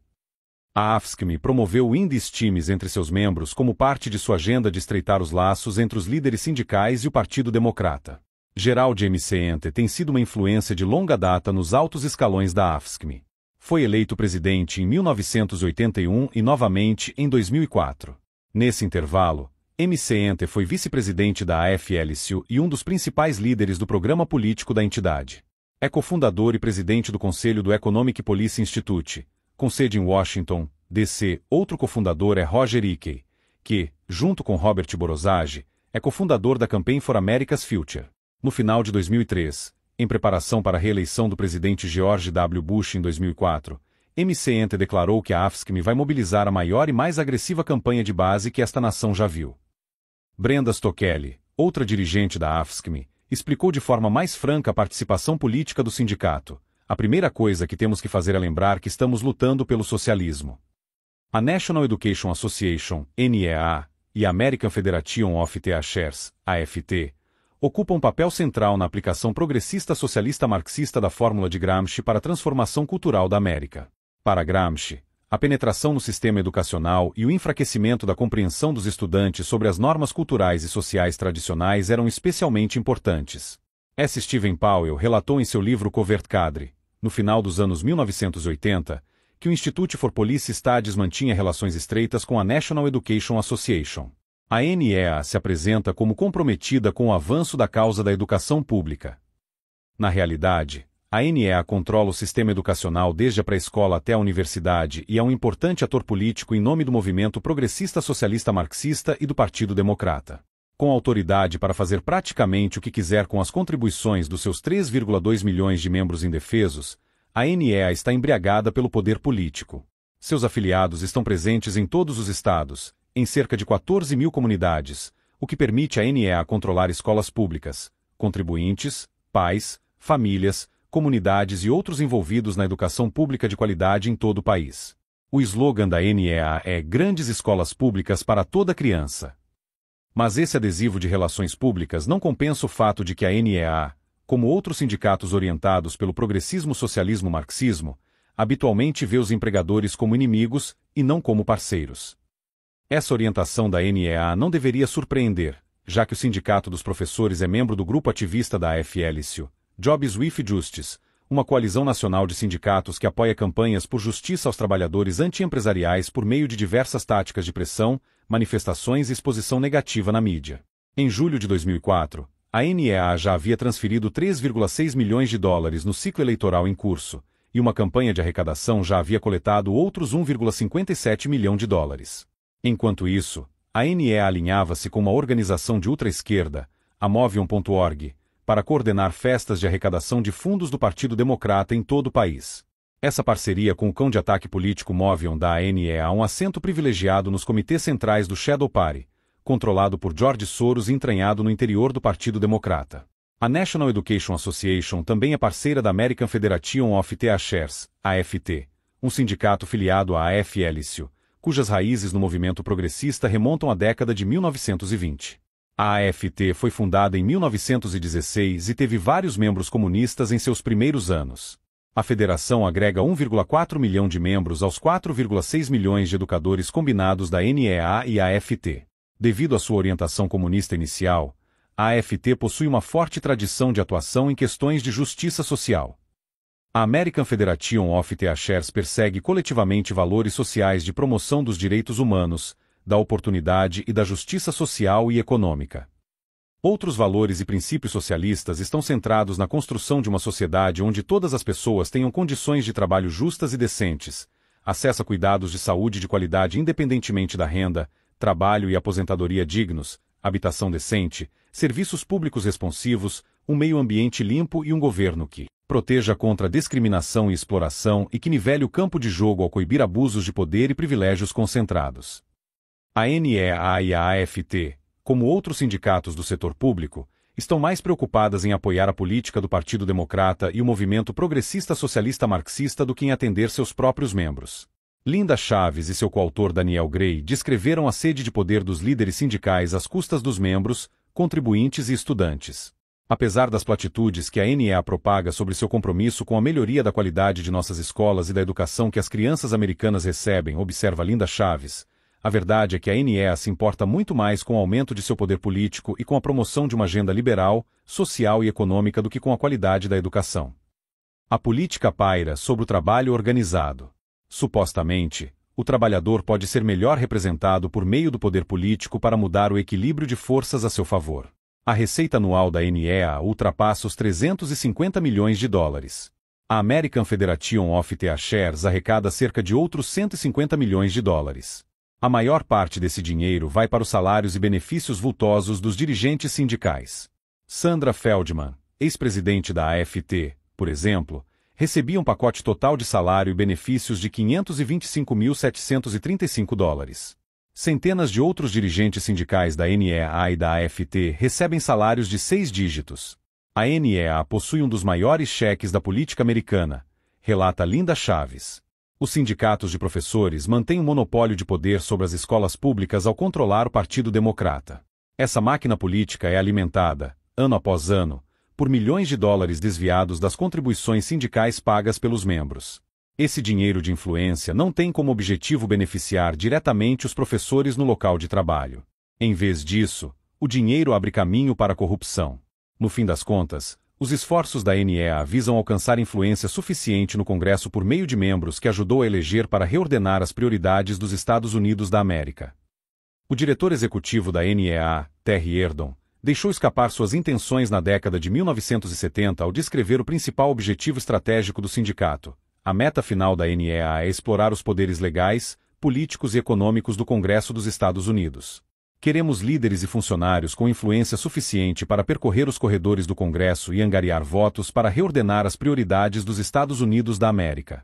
A AFSCME promoveu o Indie Times entre seus membros como parte de sua agenda de estreitar os laços entre os líderes sindicais e o Partido Democrata. Gerald M. Seente tem sido uma influência de longa data nos altos escalões da AFSCME. Foi eleito presidente em 1981 e novamente em 2004. Nesse intervalo, M. Seente foi vice-presidente da AFL-CIO e um dos principais líderes do programa político da entidade. É cofundador e presidente do Conselho do Economic Policy Institute, com sede em Washington, D.C. Outro cofundador é Roger Hickey, que, junto com Robert Borosagi, é cofundador da Campaign for America's Future. No final de 2003, em preparação para a reeleição do presidente George W. Bush em 2004, M. Seente declarou que a AFSCME vai mobilizar a maior e mais agressiva campanha de base que esta nação já viu. Brenda Stockelli, outra dirigente da AFSCME, explicou de forma mais franca a participação política do sindicato. A primeira coisa que temos que fazer é lembrar que estamos lutando pelo socialismo. A National Education Association, NEA, e a American Federation of Teachers, AFT, ocupam um papel central na aplicação progressista socialista marxista da fórmula de Gramsci para a transformação cultural da América. Para Gramsci, a penetração no sistema educacional e o enfraquecimento da compreensão dos estudantes sobre as normas culturais e sociais tradicionais eram especialmente importantes. S. Steven Powell relatou em seu livro Covert Cadre, no final dos anos 1980, que o Institute for Police Studies mantinha relações estreitas com a National Education Association. A NEA se apresenta como comprometida com o avanço da causa da educação pública. Na realidade, a NEA controla o sistema educacional desde a pré-escola até a universidade e é um importante ator político em nome do movimento progressista socialista marxista e do Partido Democrata. Com autoridade para fazer praticamente o que quiser com as contribuições dos seus 3,2 milhões de membros indefesos, a NEA está embriagada pelo poder político. Seus afiliados estão presentes em todos os estados, em cerca de 14 mil comunidades, o que permite à NEA controlar escolas públicas, contribuintes, pais, famílias, comunidades e outros envolvidos na educação pública de qualidade em todo o país. O slogan da NEA é Grandes Escolas Públicas para toda criança. Mas esse adesivo de relações públicas não compensa o fato de que a NEA, como outros sindicatos orientados pelo progressismo socialismo marxismo, habitualmente vê os empregadores como inimigos e não como parceiros. Essa orientação da NEA não deveria surpreender, já que o Sindicato dos Professores é membro do grupo ativista da AFL-CIO, Jobs with Justice, uma coalizão nacional de sindicatos que apoia campanhas por justiça aos trabalhadores antiempresariais por meio de diversas táticas de pressão, manifestações e exposição negativa na mídia. Em julho de 2004, a NEA já havia transferido 3,6 milhões de dólares no ciclo eleitoral em curso, e uma campanha de arrecadação já havia coletado outros 1,57 milhão de dólares. Enquanto isso, a NEA alinhava-se com uma organização de ultra-esquerda, a Movion.org, para coordenar festas de arrecadação de fundos do Partido Democrata em todo o país. Essa parceria com o cão de ataque político Movion dá à NEA um assento privilegiado nos comitês centrais do Shadow Party, controlado por George Soros e entranhado no interior do Partido Democrata. A National Education Association também é parceira da American Federation of Teachers, AFT, um sindicato filiado à AFL-CIO, cujas raízes no movimento progressista remontam à década de 1920. A AFT foi fundada em 1916 e teve vários membros comunistas em seus primeiros anos. A federação agrega 1,4 milhão de membros aos 4,6 milhões de educadores combinados da NEA e AFT. Devido à sua orientação comunista inicial, a AFT possui uma forte tradição de atuação em questões de justiça social. A American Federation of Teachers persegue coletivamente valores sociais de promoção dos direitos humanos, da oportunidade e da justiça social e econômica. Outros valores e princípios socialistas estão centrados na construção de uma sociedade onde todas as pessoas tenham condições de trabalho justas e decentes, acesso a cuidados de saúde de qualidade independentemente da renda, trabalho e aposentadoria dignos, habitação decente, serviços públicos responsivos, um meio ambiente limpo e um governo que proteja contra discriminação e exploração e que nivele o campo de jogo ao coibir abusos de poder e privilégios concentrados. A NEA e a AFT, como outros sindicatos do setor público, estão mais preocupadas em apoiar a política do Partido Democrata e o movimento progressista socialista marxista do que em atender seus próprios membros. Linda Chaves e seu coautor Daniel Gray descreveram a sede de poder dos líderes sindicais às custas dos membros, contribuintes e estudantes. Apesar das platitudes que a NEA propaga sobre seu compromisso com a melhoria da qualidade de nossas escolas e da educação que as crianças americanas recebem, observa Linda Chaves, a verdade é que a NEA se importa muito mais com o aumento de seu poder político e com a promoção de uma agenda liberal, social e econômica do que com a qualidade da educação. A política paira sobre o trabalho organizado. Supostamente, o trabalhador pode ser melhor representado por meio do poder político para mudar o equilíbrio de forças a seu favor. A receita anual da NEA ultrapassa os 350 milhões de dólares. A American Federation of Teachers arrecada cerca de outros 150 milhões de dólares. A maior parte desse dinheiro vai para os salários e benefícios vultosos dos dirigentes sindicais. Sandra Feldman, ex-presidente da AFT, por exemplo, recebia um pacote total de salário e benefícios de 525.735 dólares. Centenas de outros dirigentes sindicais da NEA e da AFT recebem salários de 6 dígitos. A NEA possui um dos maiores cheques da política americana, relata Linda Chaves. Os sindicatos de professores mantêm um monopólio de poder sobre as escolas públicas ao controlar o Partido Democrata. Essa máquina política é alimentada, ano após ano, por milhões de dólares desviados das contribuições sindicais pagas pelos membros. Esse dinheiro de influência não tem como objetivo beneficiar diretamente os professores no local de trabalho. Em vez disso, o dinheiro abre caminho para a corrupção. No fim das contas, os esforços da NEA visam alcançar influência suficiente no Congresso por meio de membros que ajudou a eleger para reordenar as prioridades dos Estados Unidos da América. O diretor executivo da NEA, Terry Erdon, deixou escapar suas intenções na década de 1970 ao descrever o principal objetivo estratégico do sindicato. A meta final da NEA é explorar os poderes legais, políticos e econômicos do Congresso dos Estados Unidos. Queremos líderes e funcionários com influência suficiente para percorrer os corredores do Congresso e angariar votos para reordenar as prioridades dos Estados Unidos da América.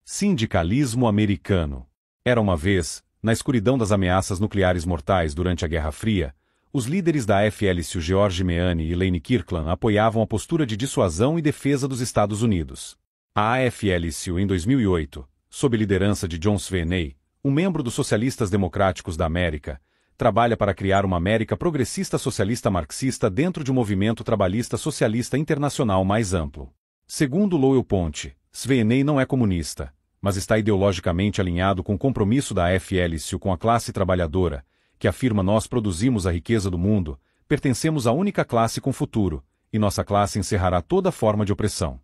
Sindicalismo americano. Era uma vez, na escuridão das ameaças nucleares mortais durante a Guerra Fria, os líderes da AFL-CIO George Meany e Lane Kirkland apoiavam a postura de dissuasão e defesa dos Estados Unidos. A AFL-CIO em 2008, sob liderança de John Sweeney, um membro dos Socialistas Democráticos da América, trabalha para criar uma América progressista socialista marxista dentro de um movimento trabalhista socialista internacional mais amplo. Segundo Lowell Ponte, Sweeney não é comunista, mas está ideologicamente alinhado com o compromisso da AFL-CIO com a classe trabalhadora, que afirma: nós produzimos a riqueza do mundo, pertencemos à única classe com futuro, e nossa classe encerrará toda forma de opressão.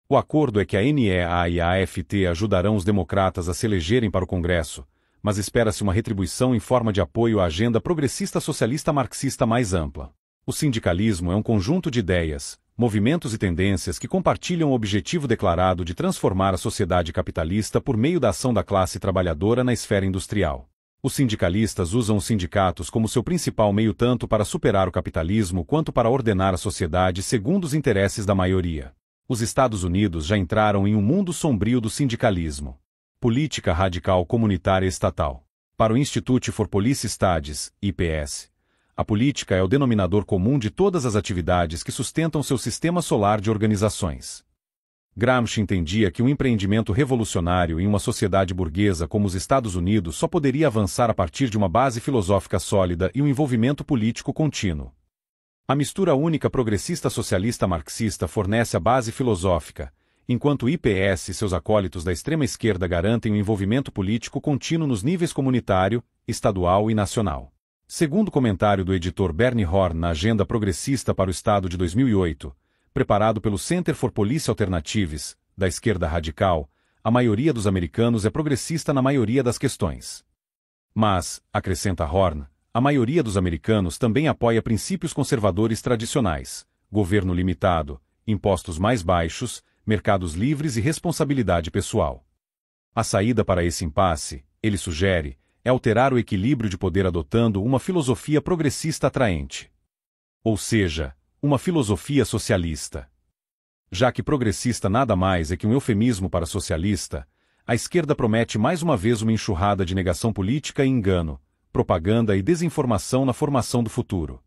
O acordo é que a NEA e a AFT ajudarão os democratas a se elegerem para o Congresso, mas espera-se uma retribuição em forma de apoio à agenda progressista socialista marxista mais ampla. O sindicalismo é um conjunto de ideias, movimentos e tendências que compartilham o objetivo declarado de transformar a sociedade capitalista por meio da ação da classe trabalhadora na esfera industrial. Os sindicalistas usam os sindicatos como seu principal meio tanto para superar o capitalismo quanto para ordenar a sociedade segundo os interesses da maioria. Os Estados Unidos já entraram em um mundo sombrio do sindicalismo. Política radical comunitária estatal. Para o Institute for Police Studies, IPS, a política é o denominador comum de todas as atividades que sustentam seu sistema solar de organizações. Gramsci entendia que um empreendimento revolucionário em uma sociedade burguesa como os Estados Unidos só poderia avançar a partir de uma base filosófica sólida e um envolvimento político contínuo. A mistura única progressista socialista marxista fornece a base filosófica, enquanto o IPS e seus acólitos da extrema esquerda garantem o envolvimento político contínuo nos níveis comunitário, estadual e nacional. Segundo o comentário do editor Bernie Horn na Agenda Progressista para o Estado de 2008, preparado pelo Center for Policy Alternatives, da esquerda radical, a maioria dos americanos é progressista na maioria das questões. Mas, acrescenta Horn, a maioria dos americanos também apoia princípios conservadores tradicionais, governo limitado, impostos mais baixos, mercados livres e responsabilidade pessoal. A saída para esse impasse, ele sugere, é alterar o equilíbrio de poder adotando uma filosofia progressista atraente. Ou seja, uma filosofia socialista. Já que progressista nada mais é que um eufemismo para socialista, a esquerda promete mais uma vez uma enxurrada de negação política e engano, propaganda e desinformação na formação do futuro.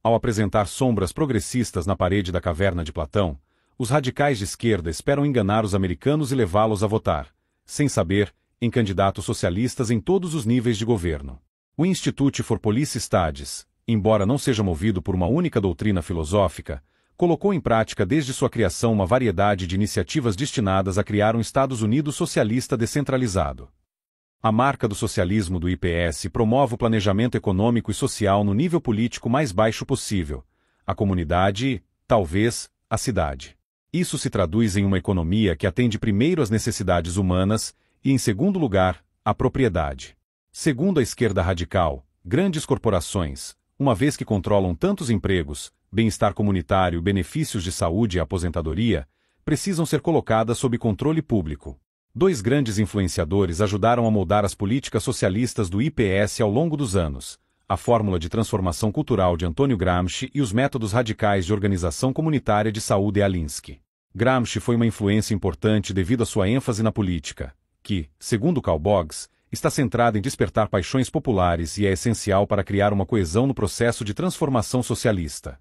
Ao apresentar sombras progressistas na parede da caverna de Platão, os radicais de esquerda esperam enganar os americanos e levá-los a votar, sem saber, em candidatos socialistas em todos os níveis de governo. O Institute for Policy Studies, embora não seja movido por uma única doutrina filosófica, colocou em prática desde sua criação uma variedade de iniciativas destinadas a criar um Estados Unidos socialista descentralizado. A marca do socialismo do IPS promove o planejamento econômico e social no nível político mais baixo possível, a comunidade e, talvez, a cidade. Isso se traduz em uma economia que atende primeiro às necessidades humanas e, em segundo lugar, à propriedade. Segundo a esquerda radical, grandes corporações, uma vez que controlam tantos empregos, bem-estar comunitário, benefícios de saúde e aposentadoria, precisam ser colocadas sob controle público. Dois grandes influenciadores ajudaram a moldar as políticas socialistas do IPS ao longo dos anos: a fórmula de transformação cultural de Antônio Gramsci e os métodos radicais de organização comunitária de Saúde Alinsky. Gramsci foi uma influência importante devido à sua ênfase na política, que, segundo Karl Boggs, está centrada em despertar paixões populares e é essencial para criar uma coesão no processo de transformação socialista.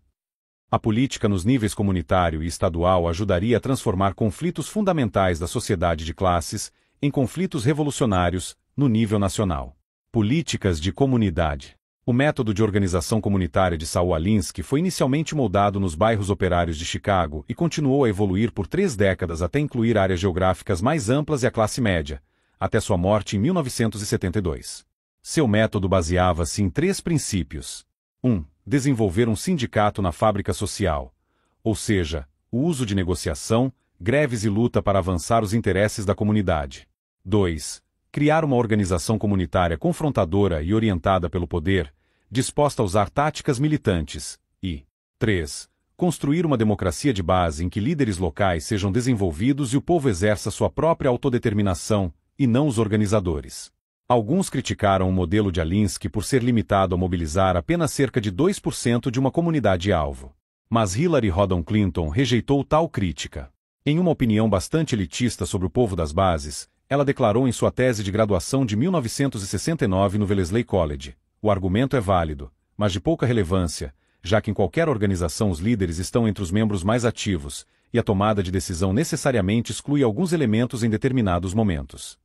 A política nos níveis comunitário e estadual ajudaria a transformar conflitos fundamentais da sociedade de classes em conflitos revolucionários no nível nacional. Políticas de comunidade. O método de organização comunitária de Saul Alinsky foi inicialmente moldado nos bairros operários de Chicago e continuou a evoluir por 3 décadas até incluir áreas geográficas mais amplas e a classe média, até sua morte em 1972. Seu método baseava-se em 3 princípios. 1. Desenvolver um sindicato na fábrica social, ou seja, o uso de negociação, greves e luta para avançar os interesses da comunidade. 2. Criar uma organização comunitária confrontadora e orientada pelo poder, disposta a usar táticas militantes. E 3. Construir uma democracia de base em que líderes locais sejam desenvolvidos e o povo exerça sua própria autodeterminação, e não os organizadores. Alguns criticaram o modelo de Alinsky por ser limitado a mobilizar apenas cerca de 2% de uma comunidade-alvo. Mas Hillary Rodham Clinton rejeitou tal crítica. Em uma opinião bastante elitista sobre o povo das bases, ela declarou em sua tese de graduação de 1969 no Wellesley College: o argumento é válido, mas de pouca relevância, já que em qualquer organização os líderes estão entre os membros mais ativos, e a tomada de decisão necessariamente exclui alguns elementos em determinados momentos.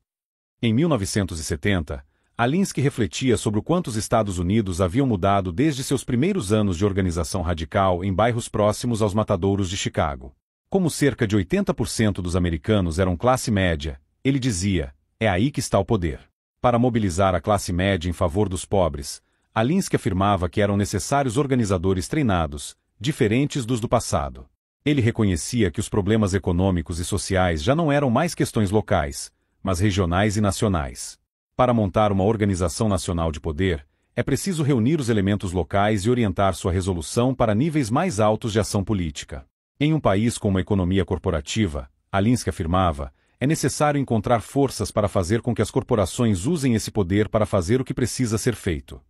Em 1970, Alinsky refletia sobre o quanto os Estados Unidos haviam mudado desde seus primeiros anos de organização radical em bairros próximos aos matadouros de Chicago. Como cerca de 80% dos americanos eram classe média, ele dizia: é aí que está o poder. Para mobilizar a classe média em favor dos pobres, Alinsky afirmava que eram necessários organizadores treinados, diferentes dos do passado. Ele reconhecia que os problemas econômicos e sociais já não eram mais questões locais, mas regionais e nacionais. Para montar uma organização nacional de poder, é preciso reunir os elementos locais e orientar sua resolução para níveis mais altos de ação política. Em um país com uma economia corporativa, Alinsky afirmava, é necessário encontrar forças para fazer com que as corporações usem esse poder para fazer o que precisa ser feito.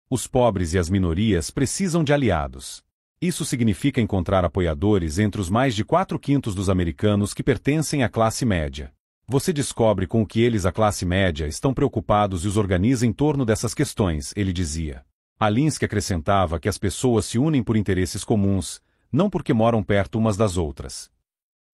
Os pobres e as minorias precisam de aliados. Isso significa encontrar apoiadores entre os mais de 4/5 dos americanos que pertencem à classe média. Você descobre com o que eles, a classe média, estão preocupados e os organiza em torno dessas questões, ele dizia. Alinsky acrescentava que as pessoas se unem por interesses comuns, não porque moram perto umas das outras.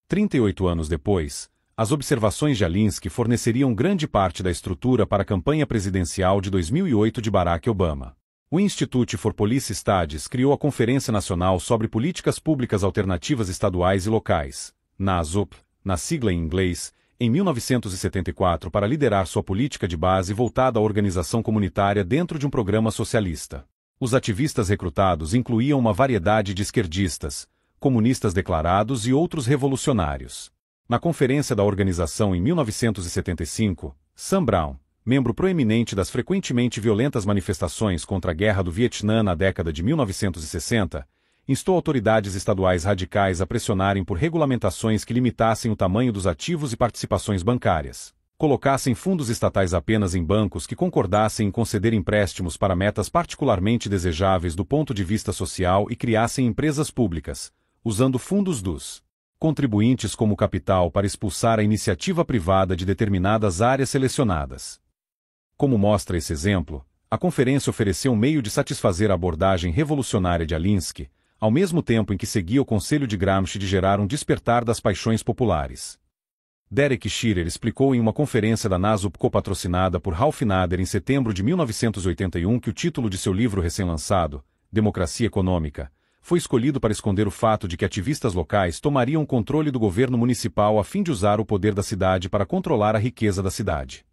38 anos depois, as observações de Alinsky forneceriam grande parte da estrutura para a campanha presidencial de 2008 de Barack Obama. O Institute for Policy Studies criou a Conferência Nacional sobre Políticas Públicas Alternativas Estaduais e Locais, NASUP, na sigla em inglês, em 1974 para liderar sua política de base voltada à organização comunitária dentro de um programa socialista. Os ativistas recrutados incluíam uma variedade de esquerdistas, comunistas declarados e outros revolucionários. Na conferência da organização em 1975, Sam Brown, membro proeminente das frequentemente violentas manifestações contra a Guerra do Vietnã na década de 1960, instou autoridades estaduais radicais a pressionarem por regulamentações que limitassem o tamanho dos ativos e participações bancárias, colocassem fundos estatais apenas em bancos que concordassem em conceder empréstimos para metas particularmente desejáveis do ponto de vista social e criassem empresas públicas, usando fundos dos contribuintes como capital para expulsar a iniciativa privada de determinadas áreas selecionadas. Como mostra esse exemplo, a conferência ofereceu um meio de satisfazer a abordagem revolucionária de Alinsky, ao mesmo tempo em que seguia o conselho de Gramsci de gerar um despertar das paixões populares. Derek Shearer explicou em uma conferência da NASUP copatrocinada por Ralph Nader em setembro de 1981 que o título de seu livro recém-lançado, Democracia Econômica, foi escolhido para esconder o fato de que ativistas locais tomariam o controle do governo municipal a fim de usar o poder da cidade para controlar a riqueza da cidade.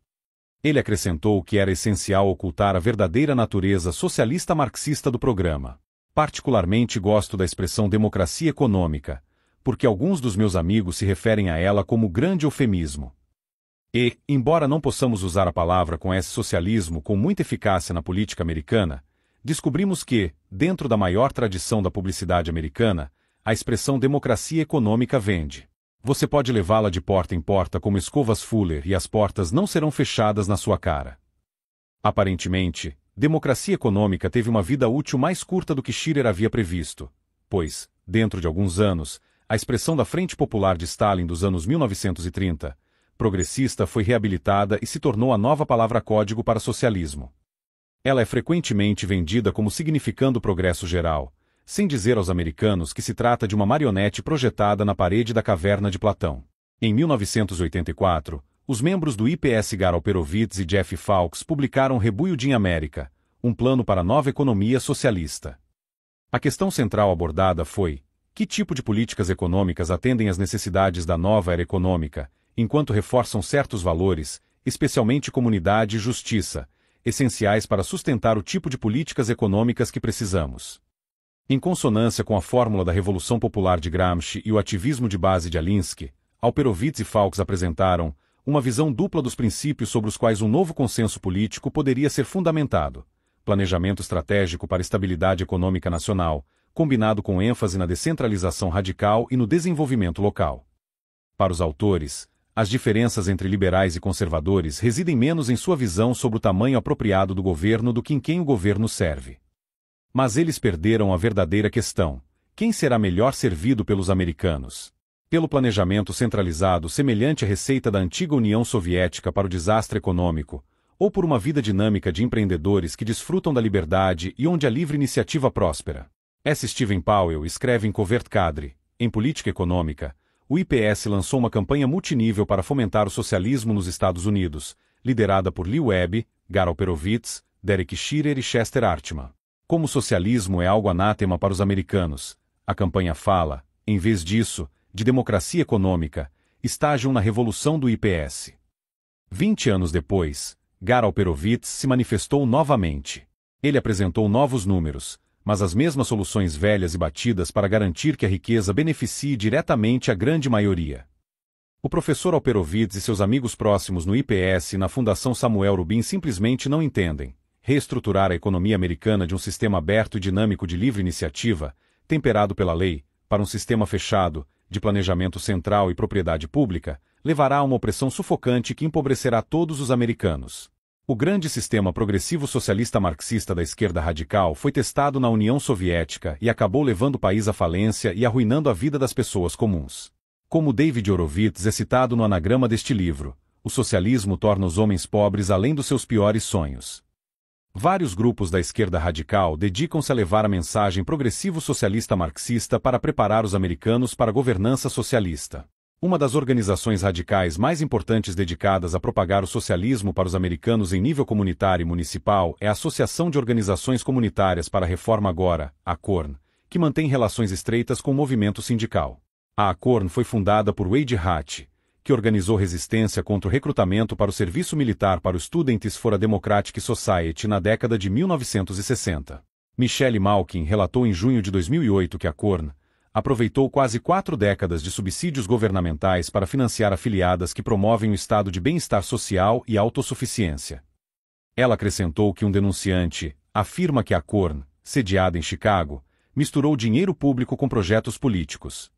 Ele acrescentou que era essencial ocultar a verdadeira natureza socialista marxista do programa. Particularmente gosto da expressão democracia econômica, porque alguns dos meus amigos se referem a ela como grande eufemismo. E, embora não possamos usar a palavra com esse socialismo com muita eficácia na política americana, descobrimos que, dentro da maior tradição da publicidade americana, a expressão democracia econômica vende. Você pode levá-la de porta em porta como escovas Fuller e as portas não serão fechadas na sua cara. Aparentemente, democracia econômica teve uma vida útil mais curta do que Shearer havia previsto, pois, dentro de alguns anos, a expressão da Frente Popular de Stalin dos anos 1930, progressista, foi reabilitada e se tornou a nova palavra-código para socialismo. Ela é frequentemente vendida como significando progresso geral, sem dizer aos americanos que se trata de uma marionete projetada na parede da caverna de Platão. Em 1984, os membros do IPS Garo Alperovitz e Jeff Fawkes publicaram Rebuilding America, um plano para a nova economia socialista. A questão central abordada foi: que tipo de políticas econômicas atendem às necessidades da nova era econômica, enquanto reforçam certos valores, especialmente comunidade e justiça, essenciais para sustentar o tipo de políticas econômicas que precisamos. Em consonância com a fórmula da Revolução Popular de Gramsci e o ativismo de base de Alinsky, Alperovitz e Fawkes apresentaram uma visão dupla dos princípios sobre os quais um novo consenso político poderia ser fundamentado: planejamento estratégico para a estabilidade econômica nacional, combinado com ênfase na descentralização radical e no desenvolvimento local. Para os autores, as diferenças entre liberais e conservadores residem menos em sua visão sobre o tamanho apropriado do governo do que em quem o governo serve. Mas eles perderam a verdadeira questão: quem será melhor servido pelos americanos? Pelo planejamento centralizado semelhante à receita da antiga União Soviética para o desastre econômico, ou por uma vida dinâmica de empreendedores que desfrutam da liberdade e onde a livre iniciativa próspera? S. Steven Powell escreve em Covert Cadre, em Política Econômica, o IPS lançou uma campanha multinível para fomentar o socialismo nos Estados Unidos, liderada por Lee Webb, Garo Alperovitz, Derek Shearer e Chester Artman. Como o socialismo é algo anátema para os americanos, a campanha fala, em vez disso, de democracia econômica, estágio na revolução do IPS. 20 anos depois, Garo Alperovitz se manifestou novamente. Ele apresentou novos números, mas as mesmas soluções velhas e batidas para garantir que a riqueza beneficie diretamente a grande maioria. O professor Alperovitz e seus amigos próximos no IPS e na Fundação Samuel Rubin simplesmente não entendem. Reestruturar a economia americana de um sistema aberto e dinâmico de livre iniciativa, temperado pela lei, para um sistema fechado, de planejamento central e propriedade pública, levará a uma opressão sufocante que empobrecerá todos os americanos. O grande sistema progressivo socialista marxista da esquerda radical foi testado na União Soviética e acabou levando o país à falência e arruinando a vida das pessoas comuns. Como David Horowitz é citado no anagrama deste livro, o socialismo torna os homens pobres além dos seus piores sonhos. Vários grupos da esquerda radical dedicam-se a levar a mensagem progressivo socialista marxista para preparar os americanos para a governança socialista. Uma das organizações radicais mais importantes dedicadas a propagar o socialismo para os americanos em nível comunitário e municipal é a Associação de Organizações Comunitárias para a Reforma Agora, ACORN, que mantém relações estreitas com o movimento sindical. A ACORN foi fundada por Wade Hatch, que organizou resistência contra o recrutamento para o serviço militar para o Students for a Democratic Society na década de 1960. Michelle Malkin relatou em junho de 2008 que a Korn aproveitou quase 4 décadas de subsídios governamentais para financiar afiliadas que promovem o estado de bem-estar social e autossuficiência. Ela acrescentou que um denunciante afirma que a Korn, sediada em Chicago, misturou dinheiro público com projetos políticos.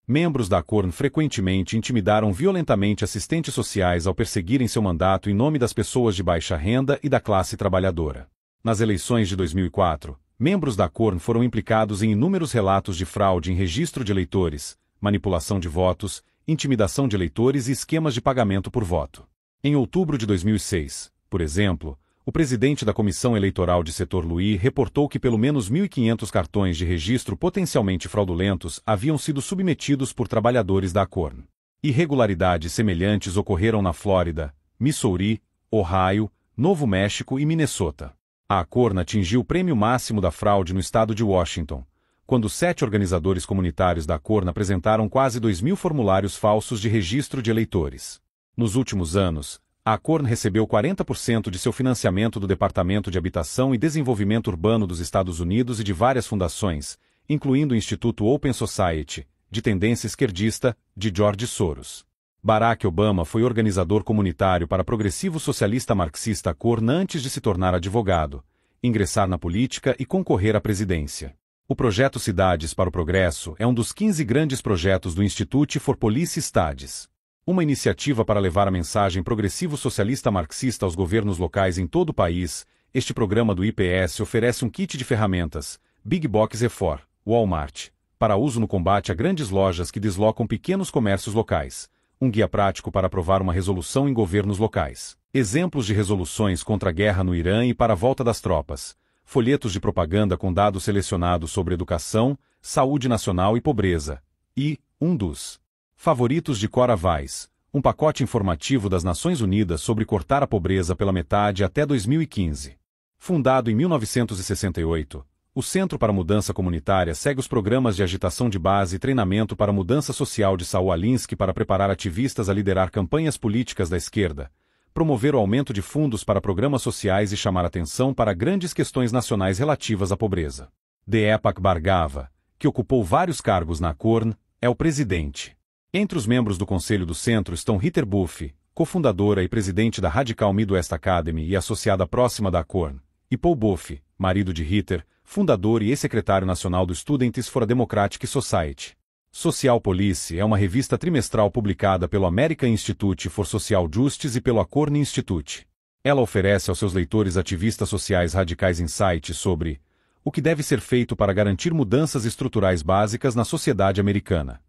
Membros da Korn frequentemente intimidaram violentamente assistentes sociais ao perseguirem seu mandato em nome das pessoas de baixa renda e da classe trabalhadora. Nas eleições de 2004, membros da Korn foram implicados em inúmeros relatos de fraude em registro de eleitores, manipulação de votos, intimidação de eleitores e esquemas de pagamento por voto. Em outubro de 2006, por exemplo, o presidente da Comissão Eleitoral de Setor Louis reportou que pelo menos 1.500 cartões de registro potencialmente fraudulentos haviam sido submetidos por trabalhadores da Korn. Irregularidades semelhantes ocorreram na Flórida, Missouri, Ohio, Novo México e Minnesota. A Korn atingiu o prêmio máximo da fraude no estado de Washington, quando 7 organizadores comunitários da Korn apresentaram quase 2.000 formulários falsos de registro de eleitores. Nos últimos anos, a Korn recebeu 40% de seu financiamento do Departamento de Habitação e Desenvolvimento Urbano dos Estados Unidos e de várias fundações, incluindo o Instituto Open Society, de tendência esquerdista, de George Soros. Barack Obama foi organizador comunitário para a progressivo socialista marxista Korn antes de se tornar advogado, ingressar na política e concorrer à presidência. O projeto Cidades para o Progresso é um dos 15 grandes projetos do Institute for Police Studies. Uma iniciativa para levar a mensagem progressivo socialista marxista aos governos locais em todo o país, este programa do IPS oferece um kit de ferramentas, Big Box E4, Walmart, para uso no combate a grandes lojas que deslocam pequenos comércios locais, um guia prático para aprovar uma resolução em governos locais, exemplos de resoluções contra a guerra no Irã e para a volta das tropas, folhetos de propaganda com dados selecionados sobre educação, saúde nacional e pobreza, e, um dos favoritos de Cora Weiss, um pacote informativo das Nações Unidas sobre cortar a pobreza pela metade até 2015. Fundado em 1968, o Centro para a Mudança Comunitária segue os programas de agitação de base e treinamento para a mudança social de Saul Alinsky para preparar ativistas a liderar campanhas políticas da esquerda, promover o aumento de fundos para programas sociais e chamar atenção para grandes questões nacionais relativas à pobreza. Deepak Bhargava, que ocupou vários cargos na Korn, é o presidente. Entre os membros do conselho do centro estão Heather Buff, cofundadora e presidente da Radical Midwest Academy e associada próxima da Korn, e Paul Buff, marido de Heather, fundador e ex-secretário nacional do Students for a Democratic Society. Social Policy é uma revista trimestral publicada pelo American Institute for Social Justice e pelo Korn Institute. Ela oferece aos seus leitores ativistas sociais radicais insights sobre o que deve ser feito para garantir mudanças estruturais básicas na sociedade americana.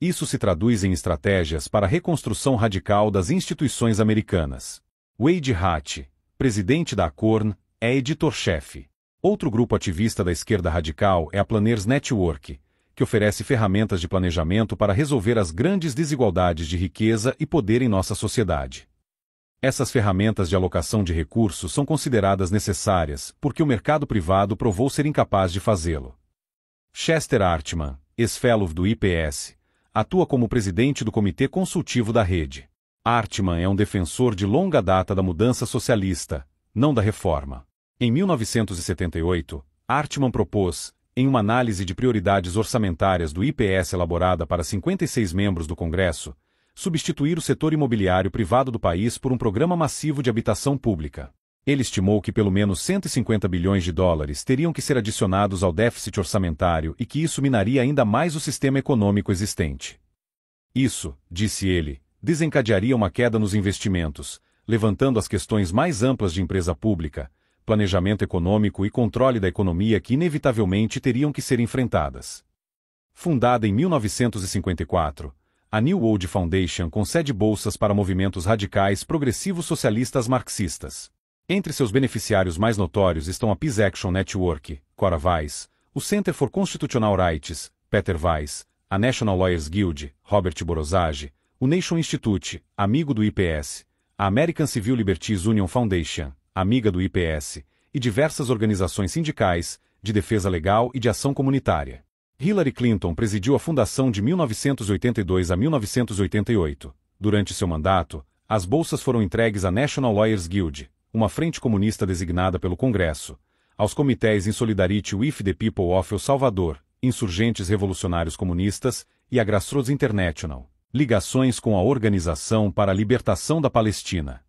Isso se traduz em estratégias para a reconstrução radical das instituições americanas. Wade Hatt, presidente da Korn, é editor-chefe. Outro grupo ativista da esquerda radical é a Planners Network, que oferece ferramentas de planejamento para resolver as grandes desigualdades de riqueza e poder em nossa sociedade. Essas ferramentas de alocação de recursos são consideradas necessárias porque o mercado privado provou ser incapaz de fazê-lo. Chester Artman, ex-fellow do IPS, atua como presidente do Comitê Consultivo da Rede. Artman é um defensor de longa data da mudança socialista, não da reforma. Em 1978, Artman propôs, em uma análise de prioridades orçamentárias do IPS elaborada para 56 membros do Congresso, substituir o setor imobiliário privado do país por um programa massivo de habitação pública. Ele estimou que pelo menos 150 bilhões de dólares teriam que ser adicionados ao déficit orçamentário e que isso minaria ainda mais o sistema econômico existente. Isso, disse ele, desencadearia uma queda nos investimentos, levantando as questões mais amplas de empresa pública, planejamento econômico e controle da economia que inevitavelmente teriam que ser enfrentadas. Fundada em 1954, a New World Foundation concede bolsas para movimentos radicais progressivos socialistas marxistas. Entre seus beneficiários mais notórios estão a Peace Action Network, Cora Weiss, o Center for Constitutional Rights, Peter Weiss, a National Lawyers Guild, Robert Borosage, o Nation Institute, amigo do IPS, a American Civil Liberties Union Foundation, amiga do IPS, e diversas organizações sindicais, de defesa legal e de ação comunitária. Hillary Clinton presidiu a fundação de 1982 a 1988, Durante seu mandato, as bolsas foram entregues à National Lawyers Guild, uma frente comunista designada pelo Congresso, aos comitês in solidarity with the people of El Salvador, insurgentes revolucionários comunistas, e à Grassroots International, ligações com a Organização para a Libertação da Palestina.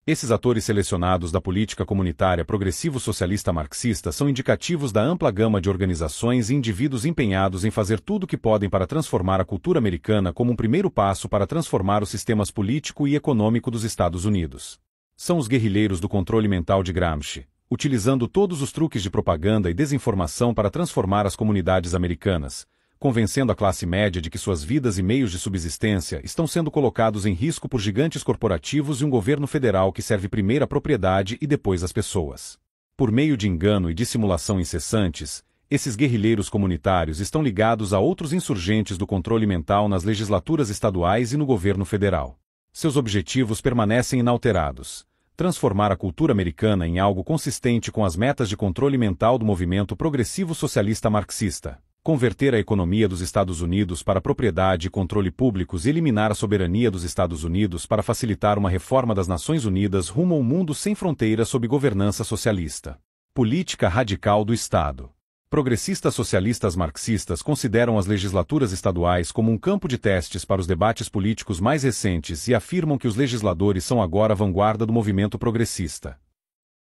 Esses atores selecionados da política comunitária progressivo-socialista marxista são indicativos da ampla gama de organizações e indivíduos empenhados em fazer tudo o que podem para transformar a cultura americana como um primeiro passo para transformar os sistemas político e econômico dos Estados Unidos. São os guerrilheiros do controle mental de Gramsci, utilizando todos os truques de propaganda e desinformação para transformar as comunidades americanas, convencendo a classe média de que suas vidas e meios de subsistência estão sendo colocados em risco por gigantes corporativos e um governo federal que serve primeiro à propriedade e depois às pessoas. Por meio de engano e dissimulação incessantes, esses guerrilheiros comunitários estão ligados a outros insurgentes do controle mental nas legislaturas estaduais e no governo federal. Seus objetivos permanecem inalterados: transformar a cultura americana em algo consistente com as metas de controle mental do movimento progressivo socialista marxista, converter a economia dos Estados Unidos para propriedade e controle públicos e eliminar a soberania dos Estados Unidos para facilitar uma reforma das Nações Unidas rumo a um mundo sem fronteiras sob governança socialista. Política radical do Estado. Progressistas socialistas marxistas consideram as legislaturas estaduais como um campo de testes para os debates políticos mais recentes e afirmam que os legisladores são agora a vanguarda do movimento progressista.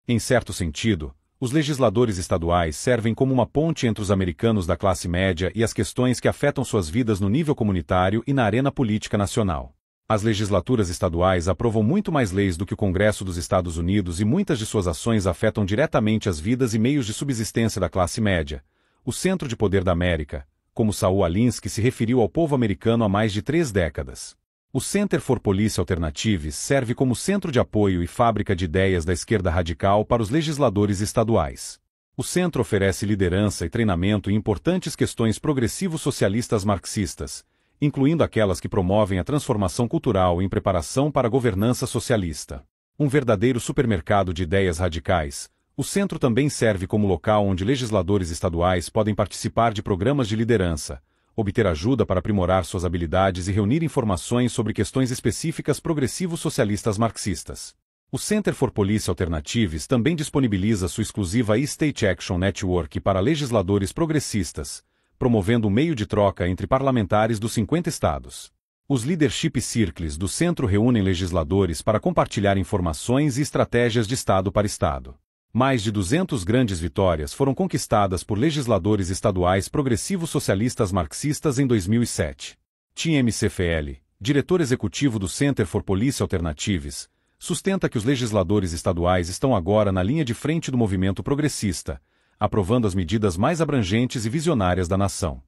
Em certo sentido, os legisladores estaduais servem como uma ponte entre os americanos da classe média e as questões que afetam suas vidas no nível comunitário e na arena política nacional. As legislaturas estaduais aprovam muito mais leis do que o Congresso dos Estados Unidos e muitas de suas ações afetam diretamente as vidas e meios de subsistência da classe média, o centro de poder da América, como Saul Alinsky se referiu ao povo americano há mais de 3 décadas. O Center for Policy Alternatives serve como centro de apoio e fábrica de ideias da esquerda radical para os legisladores estaduais. O centro oferece liderança e treinamento em importantes questões progressivos socialistas marxistas, incluindo aquelas que promovem a transformação cultural em preparação para a governança socialista. Um verdadeiro supermercado de ideias radicais, o centro também serve como local onde legisladores estaduais podem participar de programas de liderança, obter ajuda para aprimorar suas habilidades e reunir informações sobre questões específicas progressivos socialistas marxistas. O Center for Policy Alternatives também disponibiliza sua exclusiva State Action Network para legisladores progressistas, promovendo um meio de troca entre parlamentares dos 50 estados. Os Leadership Circles do centro reúnem legisladores para compartilhar informações e estratégias de estado para estado. Mais de 200 grandes vitórias foram conquistadas por legisladores estaduais progressivos socialistas marxistas em 2007. Tim McFarlane, diretor executivo do Center for Policy Alternatives, sustenta que os legisladores estaduais estão agora na linha de frente do movimento progressista, aprovando as medidas mais abrangentes e visionárias da nação.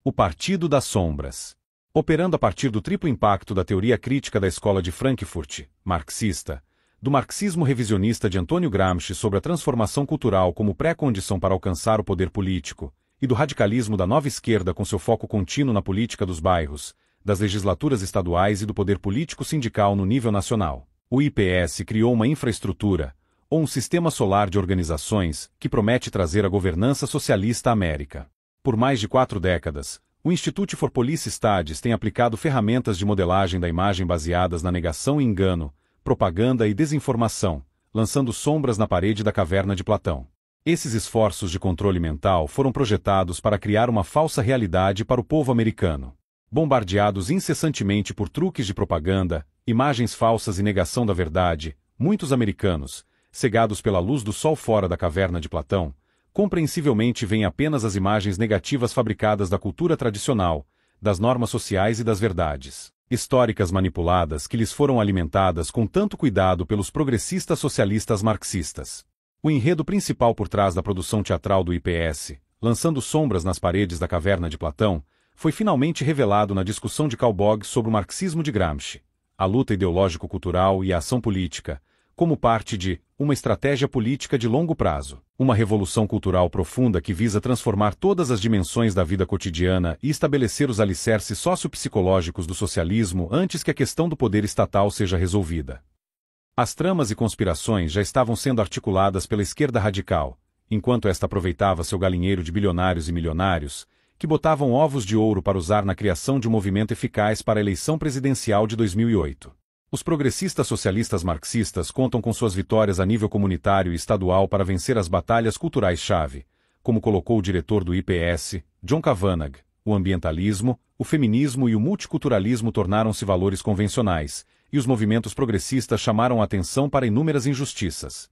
O Partido das Sombras. Operando a partir do triplo impacto da teoria crítica da Escola de Frankfurt, marxista, do marxismo revisionista de Antônio Gramsci sobre a transformação cultural como pré-condição para alcançar o poder político, e do radicalismo da nova esquerda com seu foco contínuo na política dos bairros, das legislaturas estaduais e do poder político sindical no nível nacional, o IPS criou uma infraestrutura, ou um sistema solar de organizações, que promete trazer a governança socialista à América. Por mais de 4 décadas, o Institute for Policy Studies tem aplicado ferramentas de modelagem da imagem baseadas na negação e engano, propaganda e desinformação, lançando sombras na parede da caverna de Platão. Esses esforços de controle mental foram projetados para criar uma falsa realidade para o povo americano. Bombardeados incessantemente por truques de propaganda, imagens falsas e negação da verdade, muitos americanos, cegados pela luz do sol fora da caverna de Platão, compreensivelmente veem apenas as imagens negativas fabricadas da cultura tradicional, das normas sociais e das verdades históricas manipuladas que lhes foram alimentadas com tanto cuidado pelos progressistas socialistas marxistas. O enredo principal por trás da produção teatral do IPS, lançando sombras nas paredes da caverna de Platão, foi finalmente revelado na discussão de Karl Boggs sobre o marxismo de Gramsci, a luta ideológico-cultural e a ação política, como parte de uma estratégia política de longo prazo, uma revolução cultural profunda que visa transformar todas as dimensões da vida cotidiana e estabelecer os alicerces sociopsicológicos do socialismo antes que a questão do poder estatal seja resolvida. As tramas e conspirações já estavam sendo articuladas pela esquerda radical, enquanto esta aproveitava seu galinheiro de bilionários e milionários, que botavam ovos de ouro para usar na criação de um movimento eficaz para a eleição presidencial de 2008. Os progressistas socialistas marxistas contam com suas vitórias a nível comunitário e estadual para vencer as batalhas culturais-chave, como colocou o diretor do IPS, John Kavanagh. O ambientalismo, o feminismo e o multiculturalismo tornaram-se valores convencionais, e os movimentos progressistas chamaram a atenção para inúmeras injustiças.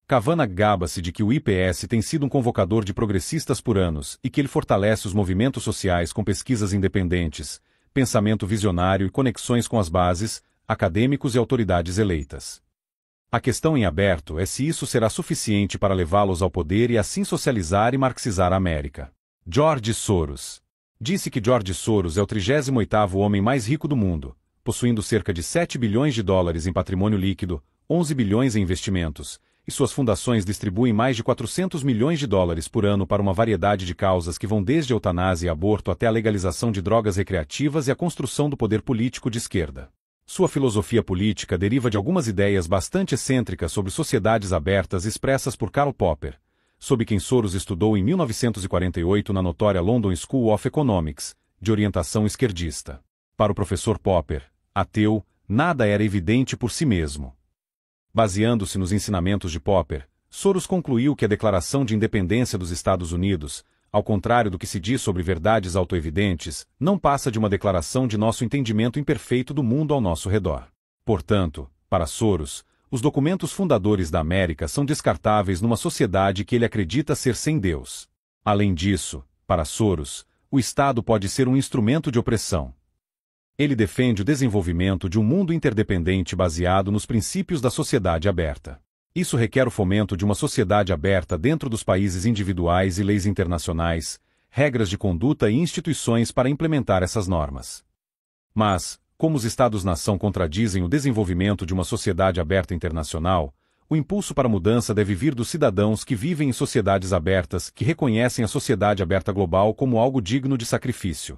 Kavanagh gaba-se de que o IPS tem sido um convocador de progressistas por anos e que ele fortalece os movimentos sociais com pesquisas independentes, pensamento visionário e conexões com as bases, acadêmicos e autoridades eleitas. A questão em aberto é se isso será suficiente para levá-los ao poder e assim socializar e marxizar a América. George Soros. Disse que George Soros é o 38º homem mais rico do mundo, possuindo cerca de 7 bilhões de dólares em patrimônio líquido, 11 bilhões em investimentos, e suas fundações distribuem mais de 400 milhões de dólares por ano para uma variedade de causas que vão desde a eutanásia e aborto até a legalização de drogas recreativas e a construção do poder político de esquerda. Sua filosofia política deriva de algumas ideias bastante excêntricas sobre sociedades abertas expressas por Karl Popper, sob quem Soros estudou em 1948 na notória London School of Economics, de orientação esquerdista. Para o professor Popper, ateu, nada era evidente por si mesmo. Baseando-se nos ensinamentos de Popper, Soros concluiu que a Declaração de Independência dos Estados Unidos, ao contrário do que se diz sobre verdades autoevidentes, não passa de uma declaração de nosso entendimento imperfeito do mundo ao nosso redor. Portanto, para Soros, os documentos fundadores da América são descartáveis numa sociedade que ele acredita ser sem Deus. Além disso, para Soros, o Estado pode ser um instrumento de opressão. Ele defende o desenvolvimento de um mundo interdependente baseado nos princípios da sociedade aberta. Isso requer o fomento de uma sociedade aberta dentro dos países individuais e leis internacionais, regras de conduta e instituições para implementar essas normas. Mas, como os Estados-nação contradizem o desenvolvimento de uma sociedade aberta internacional, o impulso para a mudança deve vir dos cidadãos que vivem em sociedades abertas que reconhecem a sociedade aberta global como algo digno de sacrifício.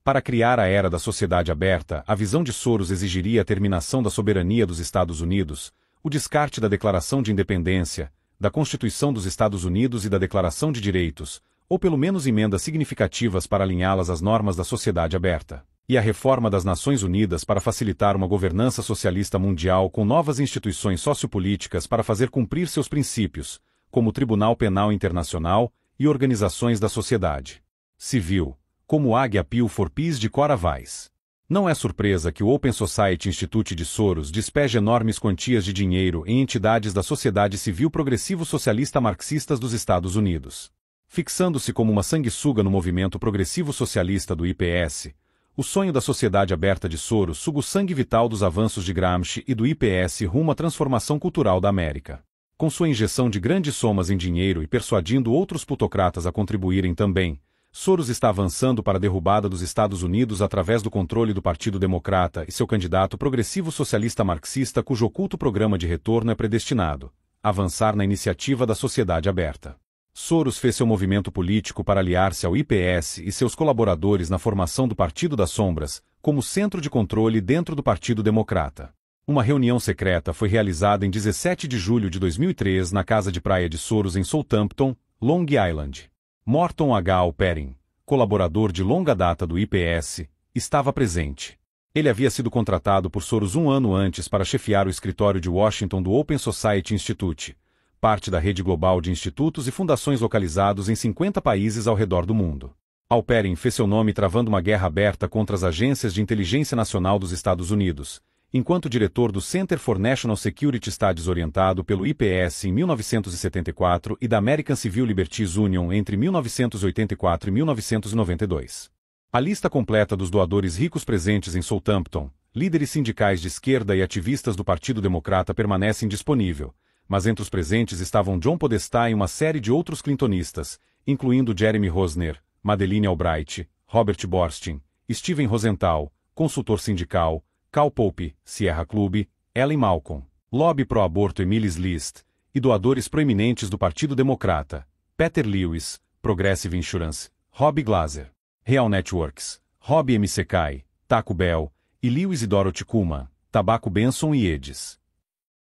Para criar a era da sociedade aberta, a visão de Soros exigiria a terminação da soberania dos Estados Unidos, o descarte da Declaração de Independência, da Constituição dos Estados Unidos e da Declaração de Direitos, ou pelo menos emendas significativas para alinhá-las às normas da sociedade aberta, e a reforma das Nações Unidas para facilitar uma governança socialista mundial com novas instituições sociopolíticas para fazer cumprir seus princípios, como o Tribunal Penal Internacional e organizações da sociedade civil, como o Águia Peel for Peace de Cora Weiss. Não é surpresa que o Open Society Institute de Soros despeje enormes quantias de dinheiro em entidades da sociedade civil progressivo socialista marxistas dos Estados Unidos. Fixando-se como uma sanguessuga no movimento progressivo socialista do IPS, o sonho da sociedade aberta de Soros suga o sangue vital dos avanços de Gramsci e do IPS rumo à transformação cultural da América. Com sua injeção de grandes somas em dinheiro e persuadindo outros plutocratas a contribuírem também, Soros está avançando para a derrubada dos Estados Unidos através do controle do Partido Democrata e seu candidato progressivo socialista marxista cujo oculto programa de retorno é predestinado a avançar na iniciativa da sociedade aberta. Soros fez seu movimento político para aliar-se ao IPS e seus colaboradores na formação do Partido das Sombras, como centro de controle dentro do Partido Democrata. Uma reunião secreta foi realizada em 17 de julho de 2003 na casa de praia de Soros em Southampton, Long Island. Morton H. Alperin, colaborador de longa data do IPS, estava presente. Ele havia sido contratado por Soros um ano antes para chefiar o escritório de Washington do Open Society Institute, parte da rede global de institutos e fundações localizados em 50 países ao redor do mundo. Alperin fez seu nome travando uma guerra aberta contra as agências de inteligência nacional dos Estados Unidos, enquanto diretor do Center for National Security está desorientado pelo IPS em 1974 e da American Civil Liberties Union entre 1984 e 1992. A lista completa dos doadores ricos presentes em Southampton, líderes sindicais de esquerda e ativistas do Partido Democrata permanecem disponível, mas entre os presentes estavam John Podesta e uma série de outros clintonistas, incluindo Jeremy Rosner, Madeleine Albright, Robert Borstein, Steven Rosenthal, consultor sindical, Cal Pope, Sierra Club, Ellen Malcolm, lobby pró-aborto Emilis List, e doadores proeminentes do Partido Democrata, Peter Lewis, Progressive Insurance, Rob Glaser, Real Networks, Rob M. Sekai, Taco Bell, e Lewis e Dorothy Kuhlman, Tabaco Benson e Edis.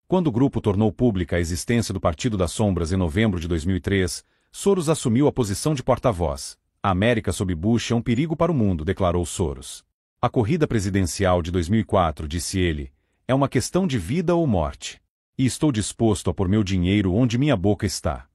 Quando o grupo tornou pública a existência do Partido das Sombras em novembro de 2003, Soros assumiu a posição de porta-voz, A América sob Bush é um perigo para o mundo, declarou Soros. A corrida presidencial de 2004, disse ele, é uma questão de vida ou morte. E estou disposto a pôr meu dinheiro onde minha boca está.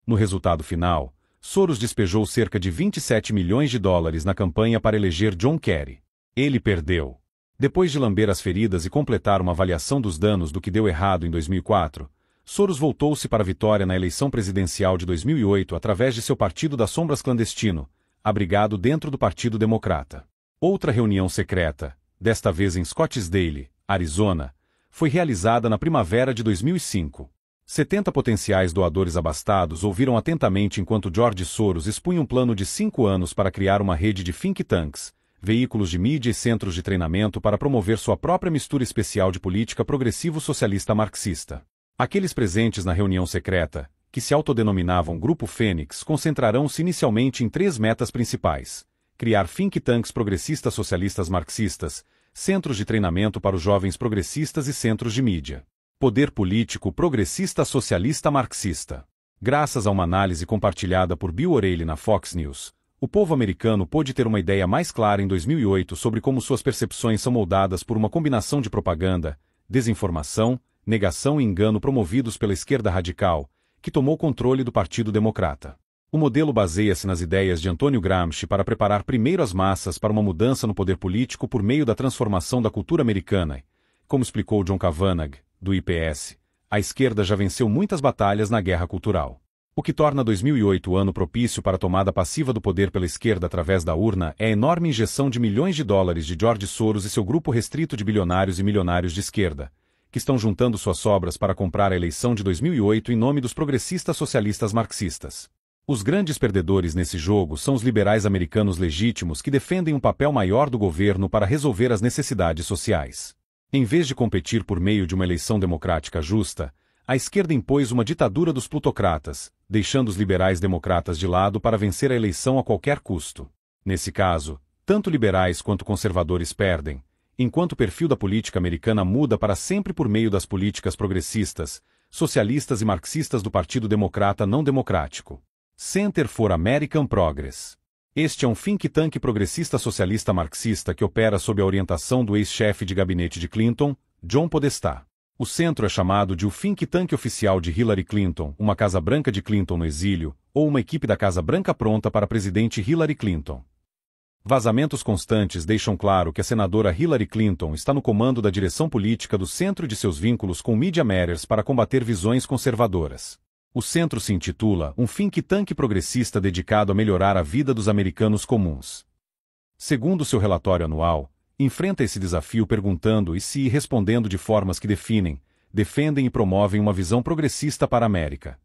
No resultado final, Soros despejou cerca de 27 milhões de dólares na campanha para eleger John Kerry. Ele perdeu. Depois de lamber as feridas e completar uma avaliação dos danos do que deu errado em 2004, Soros voltou-se para a vitória na eleição presidencial de 2008 através de seu Partido das Sombras clandestino, abrigado dentro do Partido Democrata. Outra reunião secreta, desta vez em Scottsdale, Arizona, foi realizada na primavera de 2005. 70 potenciais doadores abastados ouviram atentamente enquanto George Soros expunha um plano de 5 anos para criar uma rede de think tanks, veículos de mídia e centros de treinamento para promover sua própria mistura especial de política progressivo-socialista marxista. Aqueles presentes na reunião secreta, que se autodenominavam Grupo Fênix, concentrarão-se inicialmente em 3 metas principais: criar think tanks progressistas socialistas marxistas, centros de treinamento para os jovens progressistas e centros de mídia. Poder político progressista socialista marxista. Graças a uma análise compartilhada por Bill O'Reilly na Fox News, o povo americano pôde ter uma ideia mais clara em 2008 sobre como suas percepções são moldadas por uma combinação de propaganda, desinformação, negação e engano promovidos pela esquerda radical, que tomou controle do Partido Democrata. O modelo baseia-se nas ideias de Antônio Gramsci para preparar primeiro as massas para uma mudança no poder político por meio da transformação da cultura americana. Como explicou John Kavanagh, do IPS, a esquerda já venceu muitas batalhas na guerra cultural. O que torna 2008 o ano propício para a tomada passiva do poder pela esquerda através da urna é a enorme injeção de milhões de dólares de George Soros e seu grupo restrito de bilionários e milionários de esquerda, que estão juntando suas sobras para comprar a eleição de 2008 em nome dos progressistas socialistas marxistas. Os grandes perdedores nesse jogo são os liberais americanos legítimos que defendem um papel maior do governo para resolver as necessidades sociais. Em vez de competir por meio de uma eleição democrática justa, a esquerda impôs uma ditadura dos plutocratas, deixando os liberais democratas de lado para vencer a eleição a qualquer custo. Nesse caso, tanto liberais quanto conservadores perdem, enquanto o perfil da política americana muda para sempre por meio das políticas progressistas, socialistas e marxistas do Partido Democrata não democrático. Center for American Progress. Este é um think tank progressista socialista marxista que opera sob a orientação do ex-chefe de gabinete de Clinton, John Podesta. O centro é chamado de o think tank oficial de Hillary Clinton, uma Casa Branca de Clinton no exílio, ou uma equipe da Casa Branca pronta para a presidente Hillary Clinton. Vazamentos constantes deixam claro que a senadora Hillary Clinton está no comando da direção política do centro e de seus vínculos com Media Matters para combater visões conservadoras. O centro se intitula um think tank progressista dedicado a melhorar a vida dos americanos comuns. Segundo seu relatório anual, enfrenta esse desafio perguntando e respondendo de formas que defendem e promovem uma visão progressista para a América.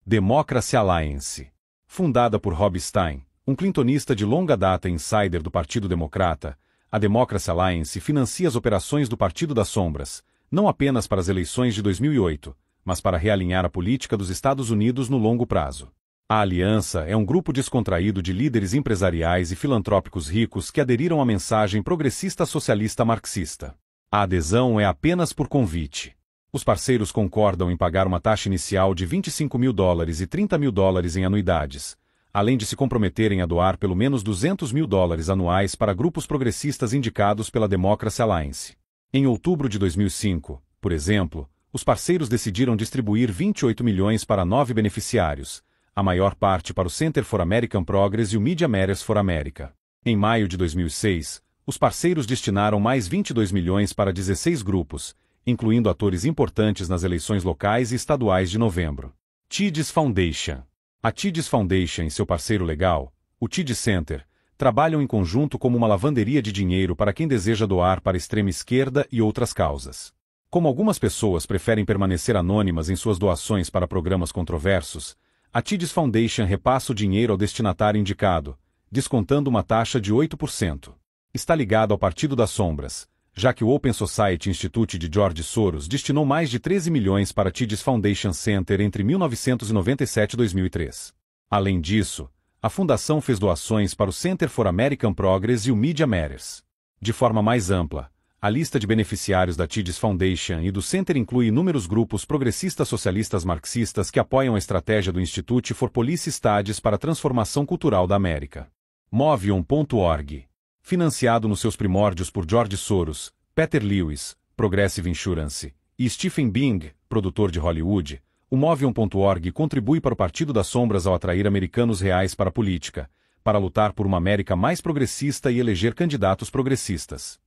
Democracy Alliance. Fundada por Rob Stein, um clintonista de longa data e insider do Partido Democrata, a Democracy Alliance financia as operações do Partido das Sombras, não apenas para as eleições de 2008, mas para realinhar a política dos Estados Unidos no longo prazo. A aliança é um grupo descontraído de líderes empresariais e filantrópicos ricos que aderiram à mensagem progressista socialista marxista. A adesão é apenas por convite. Os parceiros concordam em pagar uma taxa inicial de $25 mil e $30 mil em anuidades, além de se comprometerem a doar pelo menos $200 mil anuais para grupos progressistas indicados pela Democracy Alliance. Em outubro de 2005, por exemplo, os parceiros decidiram distribuir 28 milhões para 9 beneficiários, a maior parte para o Center for American Progress e o Media Matters for America. Em maio de 2006, os parceiros destinaram mais 22 milhões para 16 grupos, incluindo atores importantes nas eleições locais e estaduais de novembro. TIDES Foundation. A TIDES Foundation e seu parceiro legal, o TIDES Center, trabalham em conjunto como uma lavanderia de dinheiro para quem deseja doar para a extrema esquerda e outras causas. Como algumas pessoas preferem permanecer anônimas em suas doações para programas controversos, a TIDES Foundation repassa o dinheiro ao destinatário indicado, descontando uma taxa de 8%. Está ligado ao Partido das Sombras, já que o Open Society Institute de George Soros destinou mais de 13 milhões para a TIDES Foundation Center entre 1997 e 2003. Além disso, a fundação fez doações para o Center for American Progress e o Media Matters. De forma mais ampla, A lista de beneficiários da Tides Foundation e do Center inclui inúmeros grupos progressistas socialistas marxistas que apoiam a estratégia do Institute for Policy Studies para a transformação cultural da América. Movion.org. Financiado nos seus primórdios por George Soros, Peter Lewis, Progressive Insurance, e Stephen Bing, produtor de Hollywood, o Movion.org contribui para o Partido das Sombras ao atrair americanos reais para a política, para lutar por uma América mais progressista e eleger candidatos progressistas.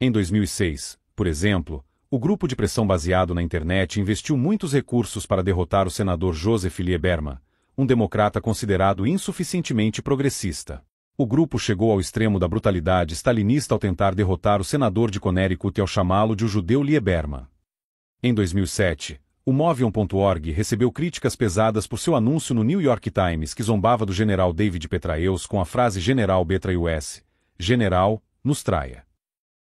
Em 2006, por exemplo, o grupo de pressão baseado na internet investiu muitos recursos para derrotar o senador Joseph Lieberman, um democrata considerado insuficientemente progressista. O grupo chegou ao extremo da brutalidade stalinista ao tentar derrotar o senador de Connecticut ao chamá-lo de o judeu Lieberman. Em 2007, o Movion.org recebeu críticas pesadas por seu anúncio no New York Times que zombava do general David Petraeus com a frase General Betraeus, General, nos traia.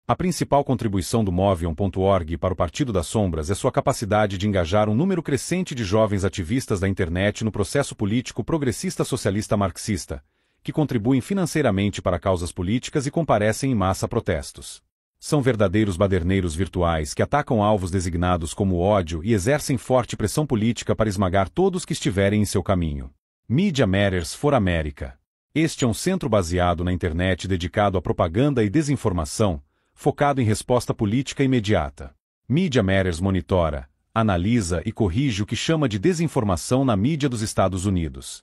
A principal contribuição do Movion.org para o Partido das Sombras é sua capacidade de engajar um número crescente de jovens ativistas da internet no processo político progressista socialista marxista, que contribuem financeiramente para causas políticas e comparecem em massa a protestos. São verdadeiros baderneiros virtuais que atacam alvos designados como ódio e exercem forte pressão política para esmagar todos que estiverem em seu caminho. Media Matters for America. Este é um centro baseado na internet dedicado à propaganda e desinformação, focado em resposta política imediata. Media Matters monitora, analisa e corrige o que chama de desinformação na mídia dos Estados Unidos.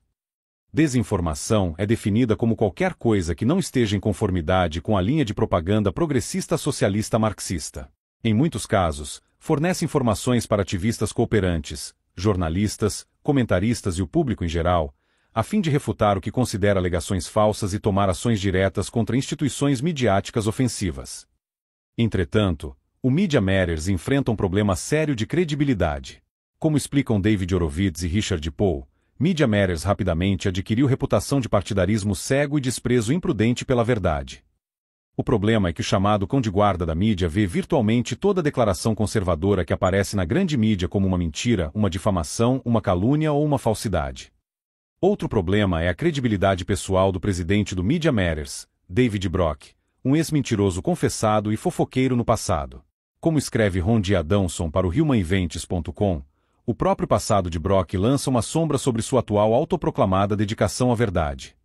Desinformação é definida como qualquer coisa que não esteja em conformidade com a linha de propaganda progressista socialista marxista. Em muitos casos, fornece informações para ativistas cooperantes, jornalistas, comentaristas e o público em geral, a fim de refutar o que considera alegações falsas e tomar ações diretas contra instituições midiáticas ofensivas. Entretanto, o Media Matters enfrenta um problema sério de credibilidade. Como explicam David Horowitz e Richard Pohl, Media Matters rapidamente adquiriu reputação de partidarismo cego e desprezo imprudente pela verdade. O problema é que o chamado cão de guarda da mídia vê virtualmente toda declaração conservadora que aparece na grande mídia como uma mentira, uma difamação, uma calúnia ou uma falsidade. Outro problema é a credibilidade pessoal do presidente do Media Matters, David Brock, um ex-mentiroso confessado e fofoqueiro no passado. Como escreve Ron D. Adamson para o HumanEvents.com, o próprio passado de Brock lança uma sombra sobre sua atual autoproclamada dedicação à verdade.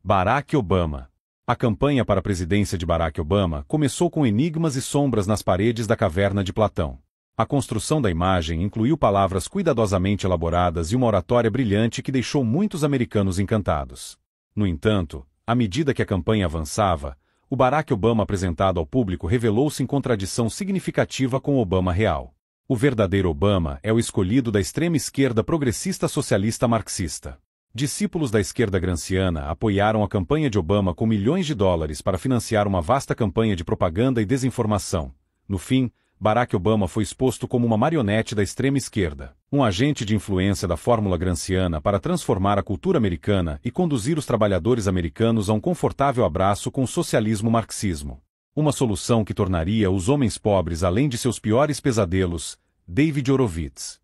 Barack Obama. A campanha para a presidência de Barack Obama começou com enigmas e sombras nas paredes da caverna de Platão. A construção da imagem incluiu palavras cuidadosamente elaboradas e uma oratória brilhante que deixou muitos americanos encantados. No entanto, à medida que a campanha avançava, o Barack Obama apresentado ao público revelou-se em contradição significativa com o Obama real. O verdadeiro Obama é o escolhido da extrema esquerda progressista socialista marxista. Discípulos da esquerda gramsciana apoiaram a campanha de Obama com milhões de dólares para financiar uma vasta campanha de propaganda e desinformação. No fim, Barack Obama foi exposto como uma marionete da extrema esquerda, um agente de influência da fórmula gramsciana para transformar a cultura americana e conduzir os trabalhadores americanos a um confortável abraço com o socialismo-marxismo. Uma solução que tornaria os homens pobres além de seus piores pesadelos. David Horowitz.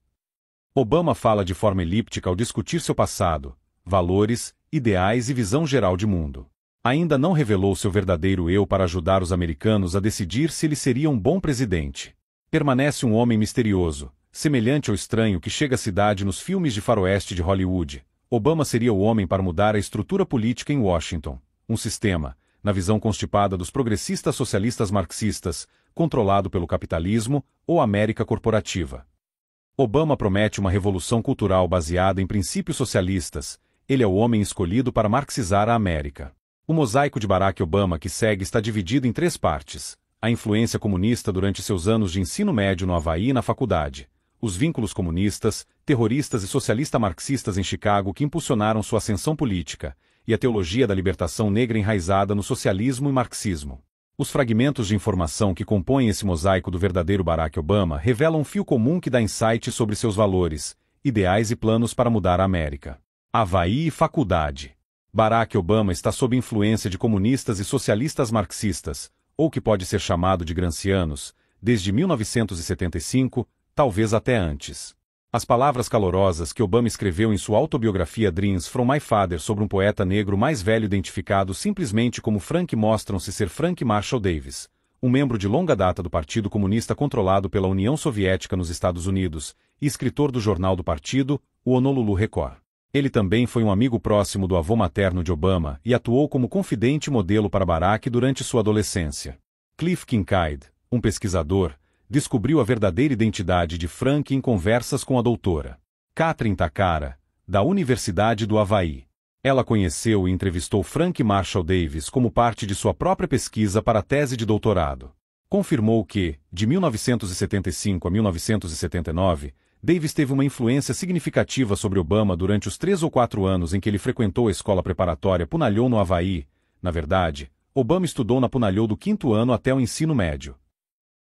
Obama fala de forma elíptica ao discutir seu passado, valores, ideais e visão geral de mundo. Ainda não revelou seu verdadeiro eu para ajudar os americanos a decidir se ele seria um bom presidente. Permanece um homem misterioso, semelhante ao estranho que chega à cidade nos filmes de faroeste de Hollywood. Obama seria o homem para mudar a estrutura política em Washington, um sistema, na visão constipada dos progressistas socialistas marxistas, controlado pelo capitalismo ou América corporativa. Obama promete uma revolução cultural baseada em princípios socialistas. Ele é o homem escolhido para marxizar a América. O mosaico de Barack Obama que segue está dividido em 3 partes: a influência comunista durante seus anos de ensino médio no Havaí e na faculdade, os vínculos comunistas, terroristas e socialista-marxistas em Chicago que impulsionaram sua ascensão política, e a teologia da libertação negra enraizada no socialismo e marxismo. Os fragmentos de informação que compõem esse mosaico do verdadeiro Barack Obama revelam um fio comum que dá insight sobre seus valores, ideais e planos para mudar a América. Havaí e faculdade. Barack Obama está sob influência de comunistas e socialistas marxistas, ou que pode ser chamado de gramscianos, desde 1975, talvez até antes. As palavras calorosas que Obama escreveu em sua autobiografia Dreams from My Father sobre um poeta negro mais velho identificado simplesmente como Frank mostram-se ser Frank Marshall Davis, um membro de longa data do Partido Comunista controlado pela União Soviética nos Estados Unidos, e escritor do jornal do partido, o Honolulu Record. Ele também foi um amigo próximo do avô materno de Obama e atuou como confidente e modelo para Barack durante sua adolescência. Cliff Kincaid, um pesquisador, descobriu a verdadeira identidade de Frank em conversas com a doutora Kathryn Takara, da Universidade do Havaí. Ela conheceu e entrevistou Frank Marshall Davis como parte de sua própria pesquisa para a tese de doutorado. Confirmou que, de 1975 a 1979, Davis teve uma influência significativa sobre Obama durante os 3 ou 4 anos em que ele frequentou a escola preparatória Punalhou no Havaí. Na verdade, Obama estudou na Punalhou do 5º ano até o ensino médio.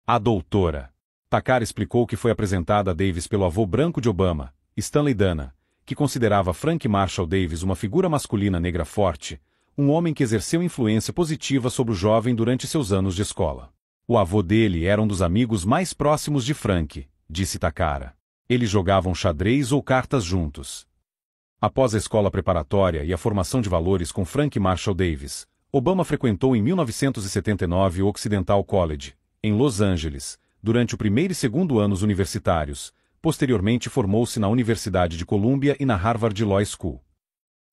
A doutora Takara explicou que foi apresentada a Davis pelo avô branco de Obama, Stanley Dana, que considerava Frank Marshall Davis uma figura masculina negra forte, um homem que exerceu influência positiva sobre o jovem durante seus anos de escola. O avô dele era um dos amigos mais próximos de Frank, disse Takara. Eles jogavam xadrez ou cartas juntos. Após a escola preparatória e a formação de valores com Frank Marshall Davis, Obama frequentou em 1979 o Occidental College, em Los Angeles, durante o 1º e 2º anos universitários. Posteriormente formou-se na Universidade de Columbia e na Harvard Law School.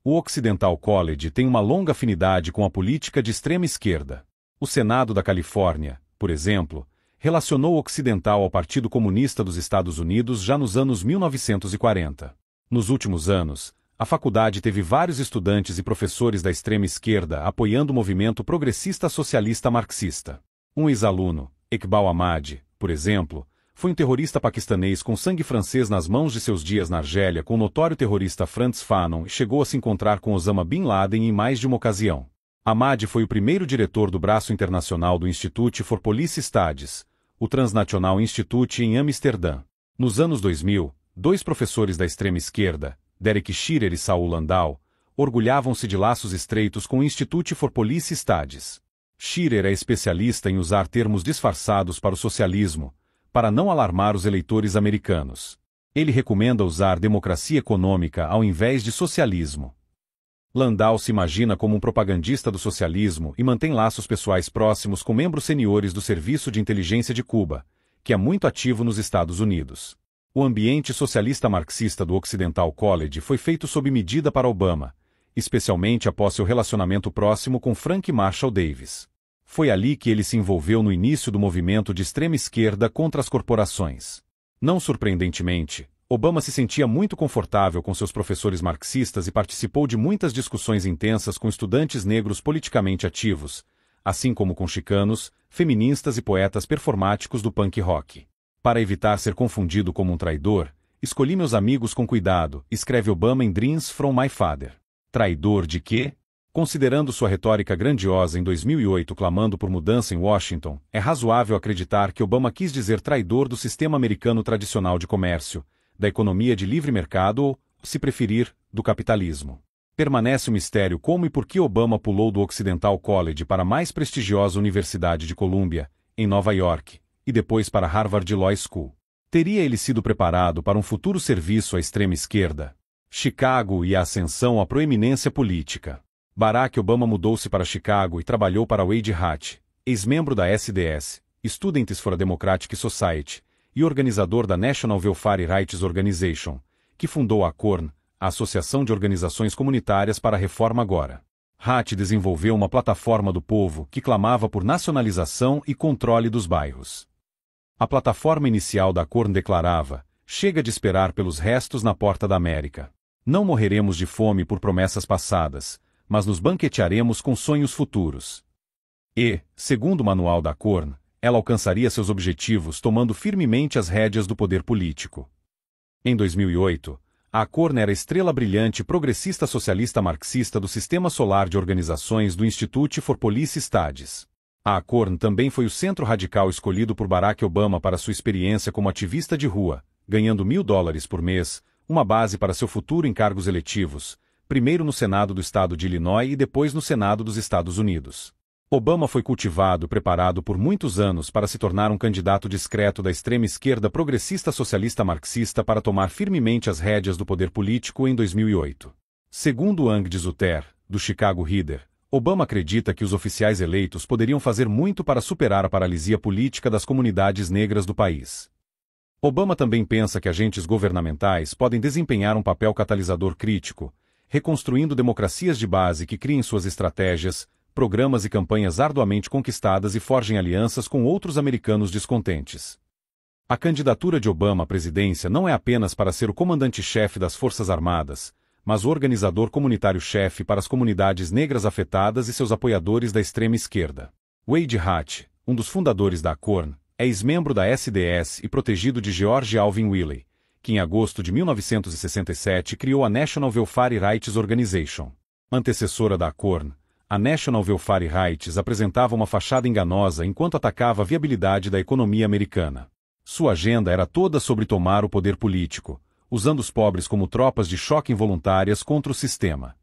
O Occidental College tem uma longa afinidade com a política de extrema esquerda. O Senado da Califórnia, por exemplo, relacionou o Occidental ao Partido Comunista dos Estados Unidos já nos anos 1940. Nos últimos anos, a faculdade teve vários estudantes e professores da extrema esquerda apoiando o movimento progressista socialista marxista. Um ex-aluno, Iqbal Ahmad, por exemplo, foi um terrorista paquistanês com sangue francês nas mãos de seus dias na Argélia com o notório terrorista Frantz Fanon e chegou a se encontrar com Osama Bin Laden em mais de uma ocasião. Ahmad foi o primeiro diretor do braço internacional do Institute for Police Studies, o Transnational Institute em Amsterdã. Nos anos 2000, 2 professores da extrema esquerda, Derek Shearer e Saul Landau, orgulhavam-se de laços estreitos com o Institute for Police Studies. Shearer é especialista em usar termos disfarçados para o socialismo, para não alarmar os eleitores americanos. Ele recomenda usar democracia econômica ao invés de socialismo. Landau se imagina como um propagandista do socialismo e mantém laços pessoais próximos com membros seniores do Serviço de Inteligência de Cuba, que é muito ativo nos Estados Unidos. O ambiente socialista marxista do Occidental College foi feito sob medida para Obama, especialmente após seu relacionamento próximo com Frank Marshall Davis. Foi ali que ele se envolveu no início do movimento de extrema esquerda contra as corporações. Não surpreendentemente, Obama se sentia muito confortável com seus professores marxistas e participou de muitas discussões intensas com estudantes negros politicamente ativos, assim como com chicanos, feministas e poetas performáticos do punk rock. Para evitar ser confundido como um traidor, escolhi meus amigos com cuidado, escreve Obama em Dreams from My Father. Traidor de quê? Considerando sua retórica grandiosa em 2008 clamando por mudança em Washington, é razoável acreditar que Obama quis dizer traidor do sistema americano tradicional de comércio, da economia de livre mercado ou, se preferir, do capitalismo. Permanece um mistério como e por que Obama pulou do Occidental College para a mais prestigiosa Universidade de Columbia, em Nova York, e depois para Harvard Law School. Teria ele sido preparado para um futuro serviço à extrema esquerda? Chicago e a ascensão à proeminência política. Barack Obama mudou-se para Chicago e trabalhou para Wade Hatt, ex-membro da SDS, Students for a Democratic Society, e organizador da National Welfare Rights Organization, que fundou a ACORN, a Associação de Organizações Comunitárias para a Reforma Agora. Hatt desenvolveu uma plataforma do povo que clamava por nacionalização e controle dos bairros. A plataforma inicial da ACORN declarava: chega de esperar pelos restos na porta da América. Não morreremos de fome por promessas passadas, mas nos banquetearemos com sonhos futuros. E, segundo o manual da ACORN, ela alcançaria seus objetivos tomando firmemente as rédeas do poder político. Em 2008, a ACORN era a estrela brilhante progressista socialista marxista do sistema solar de organizações do Institute for Police Studies. A ACORN também foi o centro radical escolhido por Barack Obama para sua experiência como ativista de rua, ganhando $1.000 por mês, uma base para seu futuro em cargos eletivos, primeiro no Senado do estado de Illinois e depois no Senado dos Estados Unidos. Obama foi cultivado e preparado por muitos anos para se tornar um candidato discreto da extrema esquerda progressista socialista marxista para tomar firmemente as rédeas do poder político em 2008. Segundo Ang Dzuter, do Chicago Reader, Obama acredita que os oficiais eleitos poderiam fazer muito para superar a paralisia política das comunidades negras do país. Obama também pensa que agentes governamentais podem desempenhar um papel catalisador crítico, reconstruindo democracias de base que criem suas estratégias, programas e campanhas arduamente conquistadas e forjem alianças com outros americanos descontentes. A candidatura de Obama à presidência não é apenas para ser o comandante-chefe das Forças Armadas, mas o organizador comunitário-chefe para as comunidades negras afetadas e seus apoiadores da extrema esquerda. Wade Hatt, um dos fundadores da ACORN, é ex-membro da SDS e protegido de George Alvin Willey, que em agosto de 1967 criou a National Welfare Rights Organization. Antecessora da ACORN, a National Welfare Rights apresentava uma fachada enganosa enquanto atacava a viabilidade da economia americana. Sua agenda era toda sobre tomar o poder político, usando os pobres como tropas de choque involuntárias contra o sistema.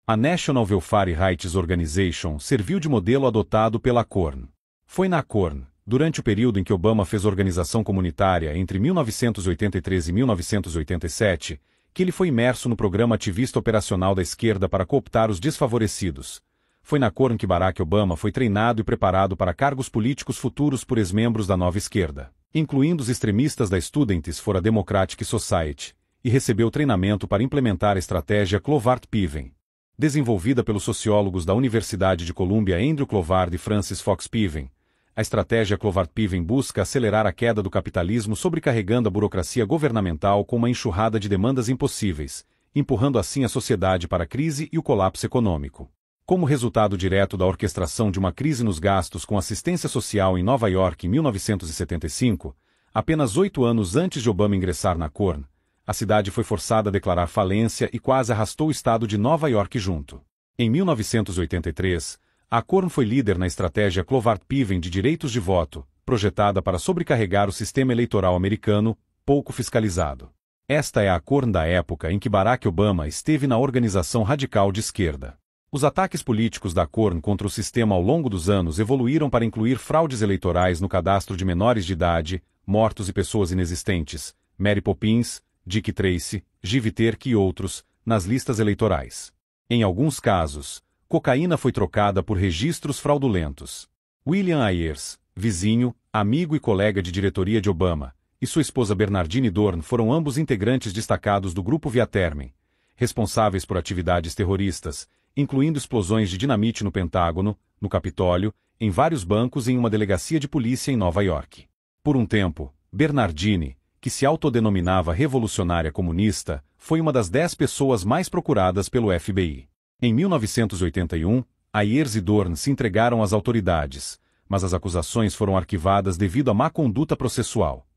A National Welfare Rights Organization serviu de modelo adotado pela ACORN. Foi na ACORN, durante o período em que Obama fez organização comunitária entre 1983 e 1987, que ele foi imerso no programa ativista operacional da esquerda para cooptar os desfavorecidos. Foi na ACORN que Barack Obama foi treinado e preparado para cargos políticos futuros por ex-membros da nova esquerda, incluindo os extremistas da Students for a Democratic Society, e recebeu treinamento para implementar a estratégia Clovart-Piven. Desenvolvida pelos sociólogos da Universidade de Columbia Andrew Clovard e Francis Fox Piven, a estratégia Clovart-Piven busca acelerar a queda do capitalismo sobrecarregando a burocracia governamental com uma enxurrada de demandas impossíveis, empurrando assim a sociedade para a crise e o colapso econômico. Como resultado direto da orquestração de uma crise nos gastos com assistência social em Nova York em 1975, apenas 8 anos antes de Obama ingressar na ACORN, a cidade foi forçada a declarar falência e quase arrastou o estado de Nova York junto. Em 1983, a ACORN foi líder na estratégia Clovart-Piven de direitos de voto, projetada para sobrecarregar o sistema eleitoral americano, pouco fiscalizado. Esta é a ACORN da época em que Barack Obama esteve na organização radical de esquerda. Os ataques políticos da ACORN contra o sistema ao longo dos anos evoluíram para incluir fraudes eleitorais no cadastro de menores de idade, mortos e pessoas inexistentes, Mary Poppins, Dick Tracy, Giviterk e outros, nas listas eleitorais. Em alguns casos, cocaína foi trocada por registros fraudulentos. William Ayers, vizinho, amigo e colega de diretoria de Obama, e sua esposa Bernardine Dorn foram ambos integrantes destacados do grupo Viatermen, responsáveis por atividades terroristas, incluindo explosões de dinamite no Pentágono, no Capitólio, em vários bancos e em uma delegacia de polícia em Nova York. Por um tempo, Bernardine, que se autodenominava revolucionária comunista, foi uma das 10 pessoas mais procuradas pelo FBI. Em 1981, Ayers e Dorn se entregaram às autoridades, mas as acusações foram arquivadas devido à má conduta processual.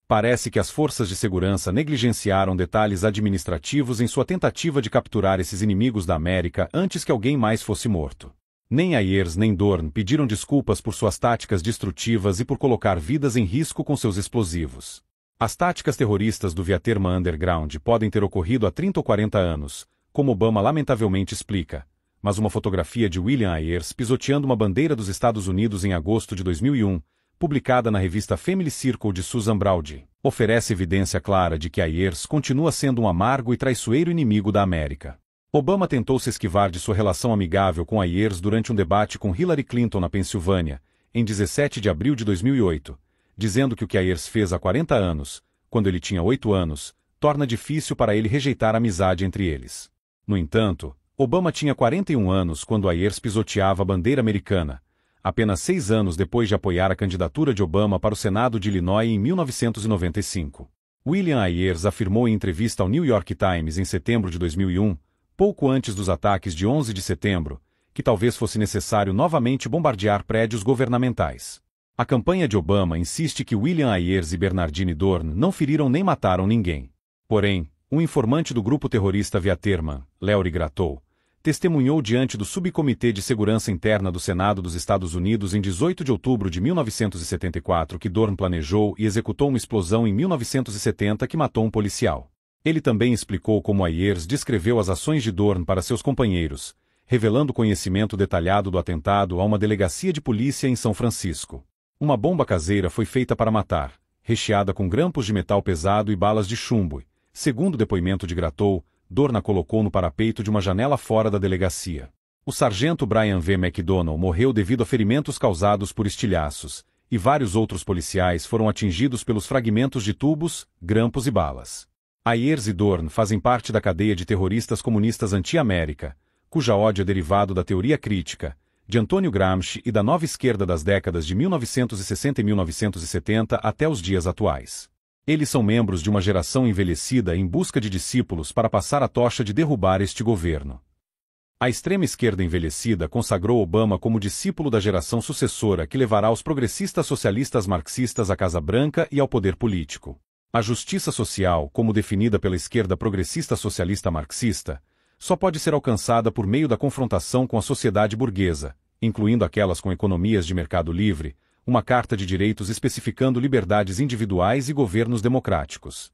Parece que as forças de segurança negligenciaram detalhes administrativos em sua tentativa de capturar esses inimigos da América antes que alguém mais fosse morto. Nem Ayers nem Dorn pediram desculpas por suas táticas destrutivas e por colocar vidas em risco com seus explosivos. As táticas terroristas do Vietnam Underground podem ter ocorrido há 30 ou 40 anos, como Obama lamentavelmente explica, mas uma fotografia de William Ayers pisoteando uma bandeira dos Estados Unidos em agosto de 2001, publicada na revista Family Circle de Susan Braude, oferece evidência clara de que Ayers continua sendo um amargo e traiçoeiro inimigo da América. Obama tentou se esquivar de sua relação amigável com Ayers durante um debate com Hillary Clinton na Pensilvânia, em 17 de abril de 2008, dizendo que o que Ayers fez há 40 anos, quando ele tinha 8 anos, torna difícil para ele rejeitar a amizade entre eles. No entanto, Obama tinha 41 anos quando Ayers pisoteava a bandeira americana, apenas 6 anos depois de apoiar a candidatura de Obama para o Senado de Illinois em 1995. William Ayers afirmou em entrevista ao New York Times em setembro de 2001, pouco antes dos ataques de 11 de setembro, que talvez fosse necessário novamente bombardear prédios governamentais. A campanha de Obama insiste que William Ayers e Bernardine Dorn não feriram nem mataram ninguém. Porém, um informante do grupo terrorista Vietnam, Larry Gratou, testemunhou diante do Subcomitê de Segurança Interna do Senado dos Estados Unidos em 18 de outubro de 1974 que Dorn planejou e executou uma explosão em 1970 que matou um policial. Ele também explicou como Ayers descreveu as ações de Dorn para seus companheiros, revelando conhecimento detalhado do atentado a uma delegacia de polícia em São Francisco. Uma bomba caseira foi feita para matar, recheada com grampos de metal pesado e balas de chumbo. Segundo o depoimento de Gratou, Dorn a colocou no parapeito de uma janela fora da delegacia. O sargento Brian V. McDonnell morreu devido a ferimentos causados por estilhaços, e vários outros policiais foram atingidos pelos fragmentos de tubos, grampos e balas. Ayers e Dorn fazem parte da cadeia de terroristas comunistas anti-América, cuja ódio é derivado da teoria crítica, de Antônio Gramsci e da nova esquerda das décadas de 1960 e 1970 até os dias atuais. Eles são membros de uma geração envelhecida em busca de discípulos para passar a tocha de derrubar este governo. A extrema esquerda envelhecida consagrou Obama como discípulo da geração sucessora que levará os progressistas socialistas marxistas à Casa Branca e ao poder político. A justiça social, como definida pela esquerda progressista socialista marxista, só pode ser alcançada por meio da confrontação com a sociedade burguesa, incluindo aquelas com economias de mercado livre, uma carta de direitos especificando liberdades individuais e governos democráticos.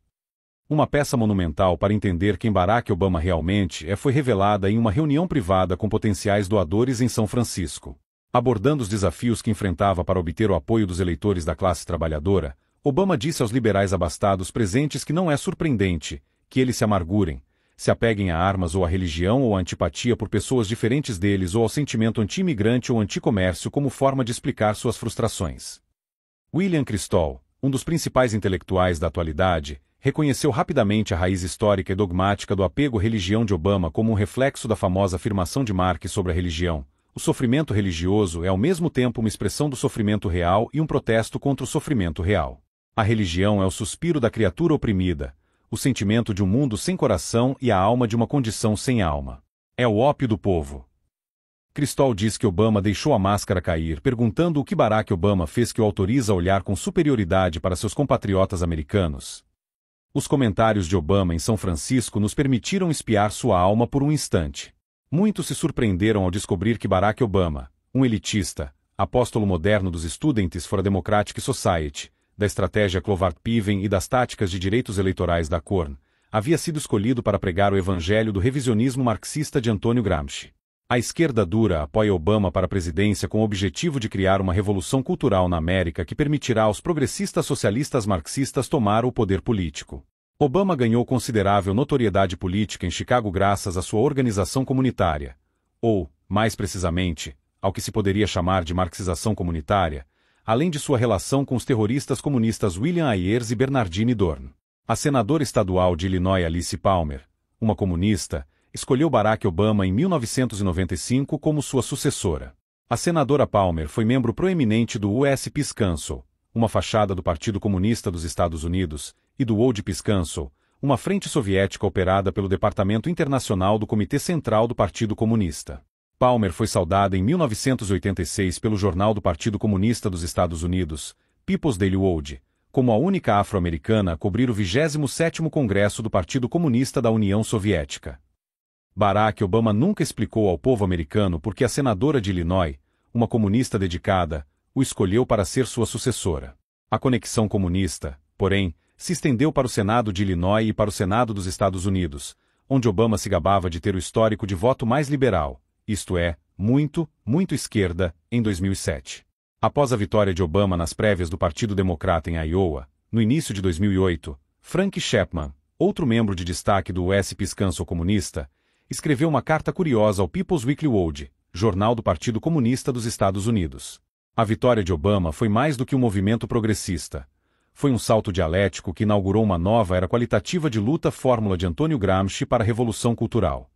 Uma peça monumental para entender quem Barack Obama realmente é foi revelada em uma reunião privada com potenciais doadores em São Francisco. Abordando os desafios que enfrentava para obter o apoio dos eleitores da classe trabalhadora, Obama disse aos liberais abastados presentes que não é surpreendente que eles se amargurem, se apeguem a armas ou à religião ou à antipatia por pessoas diferentes deles ou ao sentimento anti-imigrante ou anti-comércio como forma de explicar suas frustrações. William Kristol, um dos principais intelectuais da atualidade, reconheceu rapidamente a raiz histórica e dogmática do apego à religião de Obama como um reflexo da famosa afirmação de Marx sobre a religião. O sofrimento religioso é ao mesmo tempo uma expressão do sofrimento real e um protesto contra o sofrimento real. A religião é o suspiro da criatura oprimida, o sentimento de um mundo sem coração e a alma de uma condição sem alma. É o ópio do povo. Kristol diz que Obama deixou a máscara cair perguntando o que Barack Obama fez que o autoriza a olhar com superioridade para seus compatriotas americanos. Os comentários de Obama em São Francisco nos permitiram espiar sua alma por um instante. Muitos se surpreenderam ao descobrir que Barack Obama, um elitista, apóstolo moderno dos Students for a Democratic Society, da estratégia Clovart-Piven e das táticas de direitos eleitorais da Korn, havia sido escolhido para pregar o evangelho do revisionismo marxista de Antônio Gramsci. A esquerda dura apoia Obama para a presidência com o objetivo de criar uma revolução cultural na América que permitirá aos progressistas socialistas marxistas tomar o poder político. Obama ganhou considerável notoriedade política em Chicago graças à sua organização comunitária, ou, mais precisamente, ao que se poderia chamar de marxização comunitária, além de sua relação com os terroristas comunistas William Ayers e Bernardine Dohrn. A senadora estadual de Illinois Alice Palmer, uma comunista, escolheu Barack Obama em 1995 como sua sucessora. A senadora Palmer foi membro proeminente do US Peace Council, uma fachada do Partido Comunista dos Estados Unidos, e do Old Peace Council, uma frente soviética operada pelo Departamento Internacional do Comitê Central do Partido Comunista. Palmer foi saudada em 1986 pelo Jornal do Partido Comunista dos Estados Unidos, People's Daily World, como a única afro-americana a cobrir o 27º Congresso do Partido Comunista da União Soviética. Barack Obama nunca explicou ao povo americano por que a senadora de Illinois, uma comunista dedicada, o escolheu para ser sua sucessora. A conexão comunista, porém, se estendeu para o Senado de Illinois e para o Senado dos Estados Unidos, onde Obama se gabava de ter o histórico de voto mais liberal, isto é, muito esquerda, em 2007. Após a vitória de Obama nas prévias do Partido Democrata em Iowa, no início de 2008, Frank Chapman, outro membro de destaque do US Peace Council comunista, escreveu uma carta curiosa ao People's Weekly World, jornal do Partido Comunista dos Estados Unidos. A vitória de Obama foi mais do que um movimento progressista. Foi um salto dialético que inaugurou uma nova era qualitativa de luta fórmula de Antônio Gramsci para a Revolução Cultural.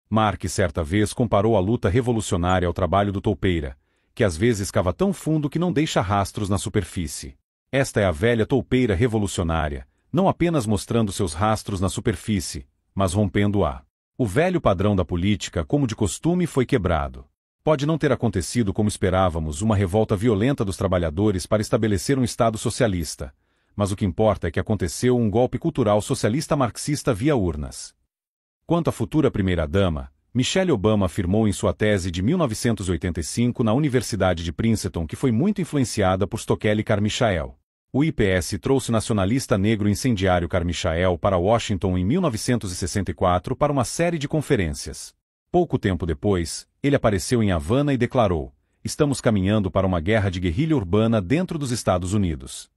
Marx certa vez comparou a luta revolucionária ao trabalho do toupeira, que às vezes cava tão fundo que não deixa rastros na superfície. Esta é a velha toupeira revolucionária, não apenas mostrando seus rastros na superfície, mas rompendo-a. O velho padrão da política, como de costume, foi quebrado. Pode não ter acontecido como esperávamos, uma revolta violenta dos trabalhadores para estabelecer um Estado socialista, mas o que importa é que aconteceu um golpe cultural socialista marxista via urnas. Quanto à futura primeira-dama, Michelle Obama afirmou em sua tese de 1985 na Universidade de Princeton que foi muito influenciada por Stokely Carmichael. O IPS trouxe o nacionalista negro incendiário Carmichael para Washington em 1964 para uma série de conferências. Pouco tempo depois, ele apareceu em Havana e declarou: "Estamos caminhando para uma guerra de guerrilha urbana dentro dos Estados Unidos."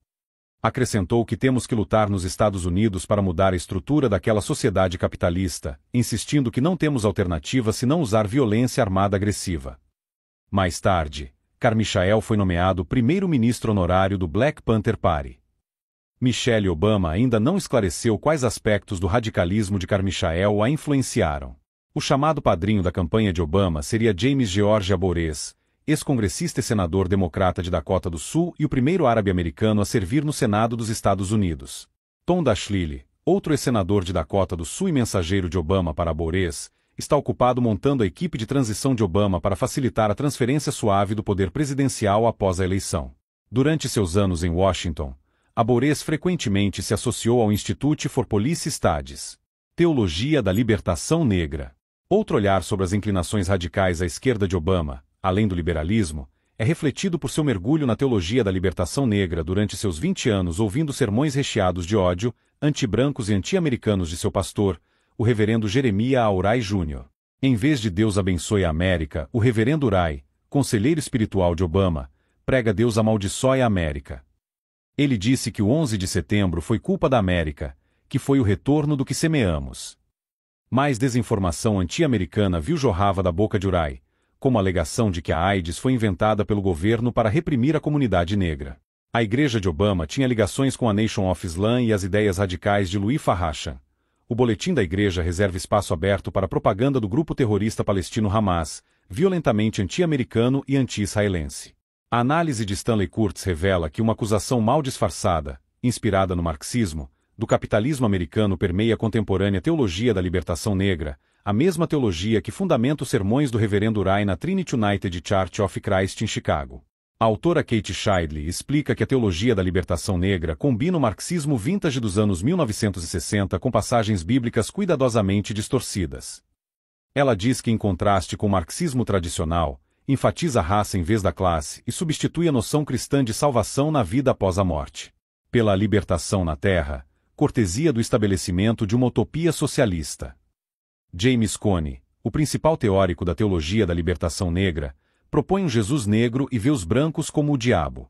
Acrescentou que temos que lutar nos Estados Unidos para mudar a estrutura daquela sociedade capitalista, insistindo que não temos alternativa senão usar violência armada agressiva. Mais tarde, Carmichael foi nomeado primeiro-ministro honorário do Black Panther Party. Michelle Obama ainda não esclareceu quais aspectos do radicalismo de Carmichael a influenciaram. O chamado padrinho da campanha de Obama seria James George Abourez, ex-congressista e senador democrata de Dakota do Sul e o primeiro árabe-americano a servir no Senado dos Estados Unidos. Tom Daschle, outro ex-senador de Dakota do Sul e mensageiro de Obama para Abourez, está ocupado montando a equipe de transição de Obama para facilitar a transferência suave do poder presidencial após a eleição. Durante seus anos em Washington, Abourez frequentemente se associou ao Institute for Police Studies, Teologia da Libertação Negra. Outro olhar sobre as inclinações radicais à esquerda de Obama, além do liberalismo, é refletido por seu mergulho na teologia da libertação negra durante seus 20 anos ouvindo sermões recheados de ódio, anti-brancos e anti-americanos de seu pastor, o reverendo Jeremiah Auray Jr. Em vez de Deus abençoe a América, o reverendo Auray, conselheiro espiritual de Obama, prega Deus amaldiçoe a América. Ele disse que o 11 de setembro foi culpa da América, que foi o retorno do que semeamos. Mais desinformação anti-americana viu jorrava da boca de Auray, como a alegação de que a AIDS foi inventada pelo governo para reprimir a comunidade negra. A igreja de Obama tinha ligações com a Nation of Islam e as ideias radicais de Louis Farrakhan. O boletim da igreja reserva espaço aberto para a propaganda do grupo terrorista palestino Hamas, violentamente anti-americano e anti-israelense. A análise de Stanley Kurtz revela que uma acusação mal disfarçada, inspirada no marxismo, do capitalismo americano permeia a contemporânea teologia da libertação negra, a mesma teologia que fundamenta os sermões do reverendo Auray na Trinity United Church of Christ em Chicago. A autora Kate Shidley explica que a teologia da libertação negra combina o marxismo vintage dos anos 1960 com passagens bíblicas cuidadosamente distorcidas. Ela diz que, em contraste com o marxismo tradicional, enfatiza a raça em vez da classe e substitui a noção cristã de salvação na vida após a morte. Pela libertação na terra, cortesia do estabelecimento de uma utopia socialista. James Cone, o principal teórico da teologia da libertação negra, propõe um Jesus negro e vê os brancos como o diabo.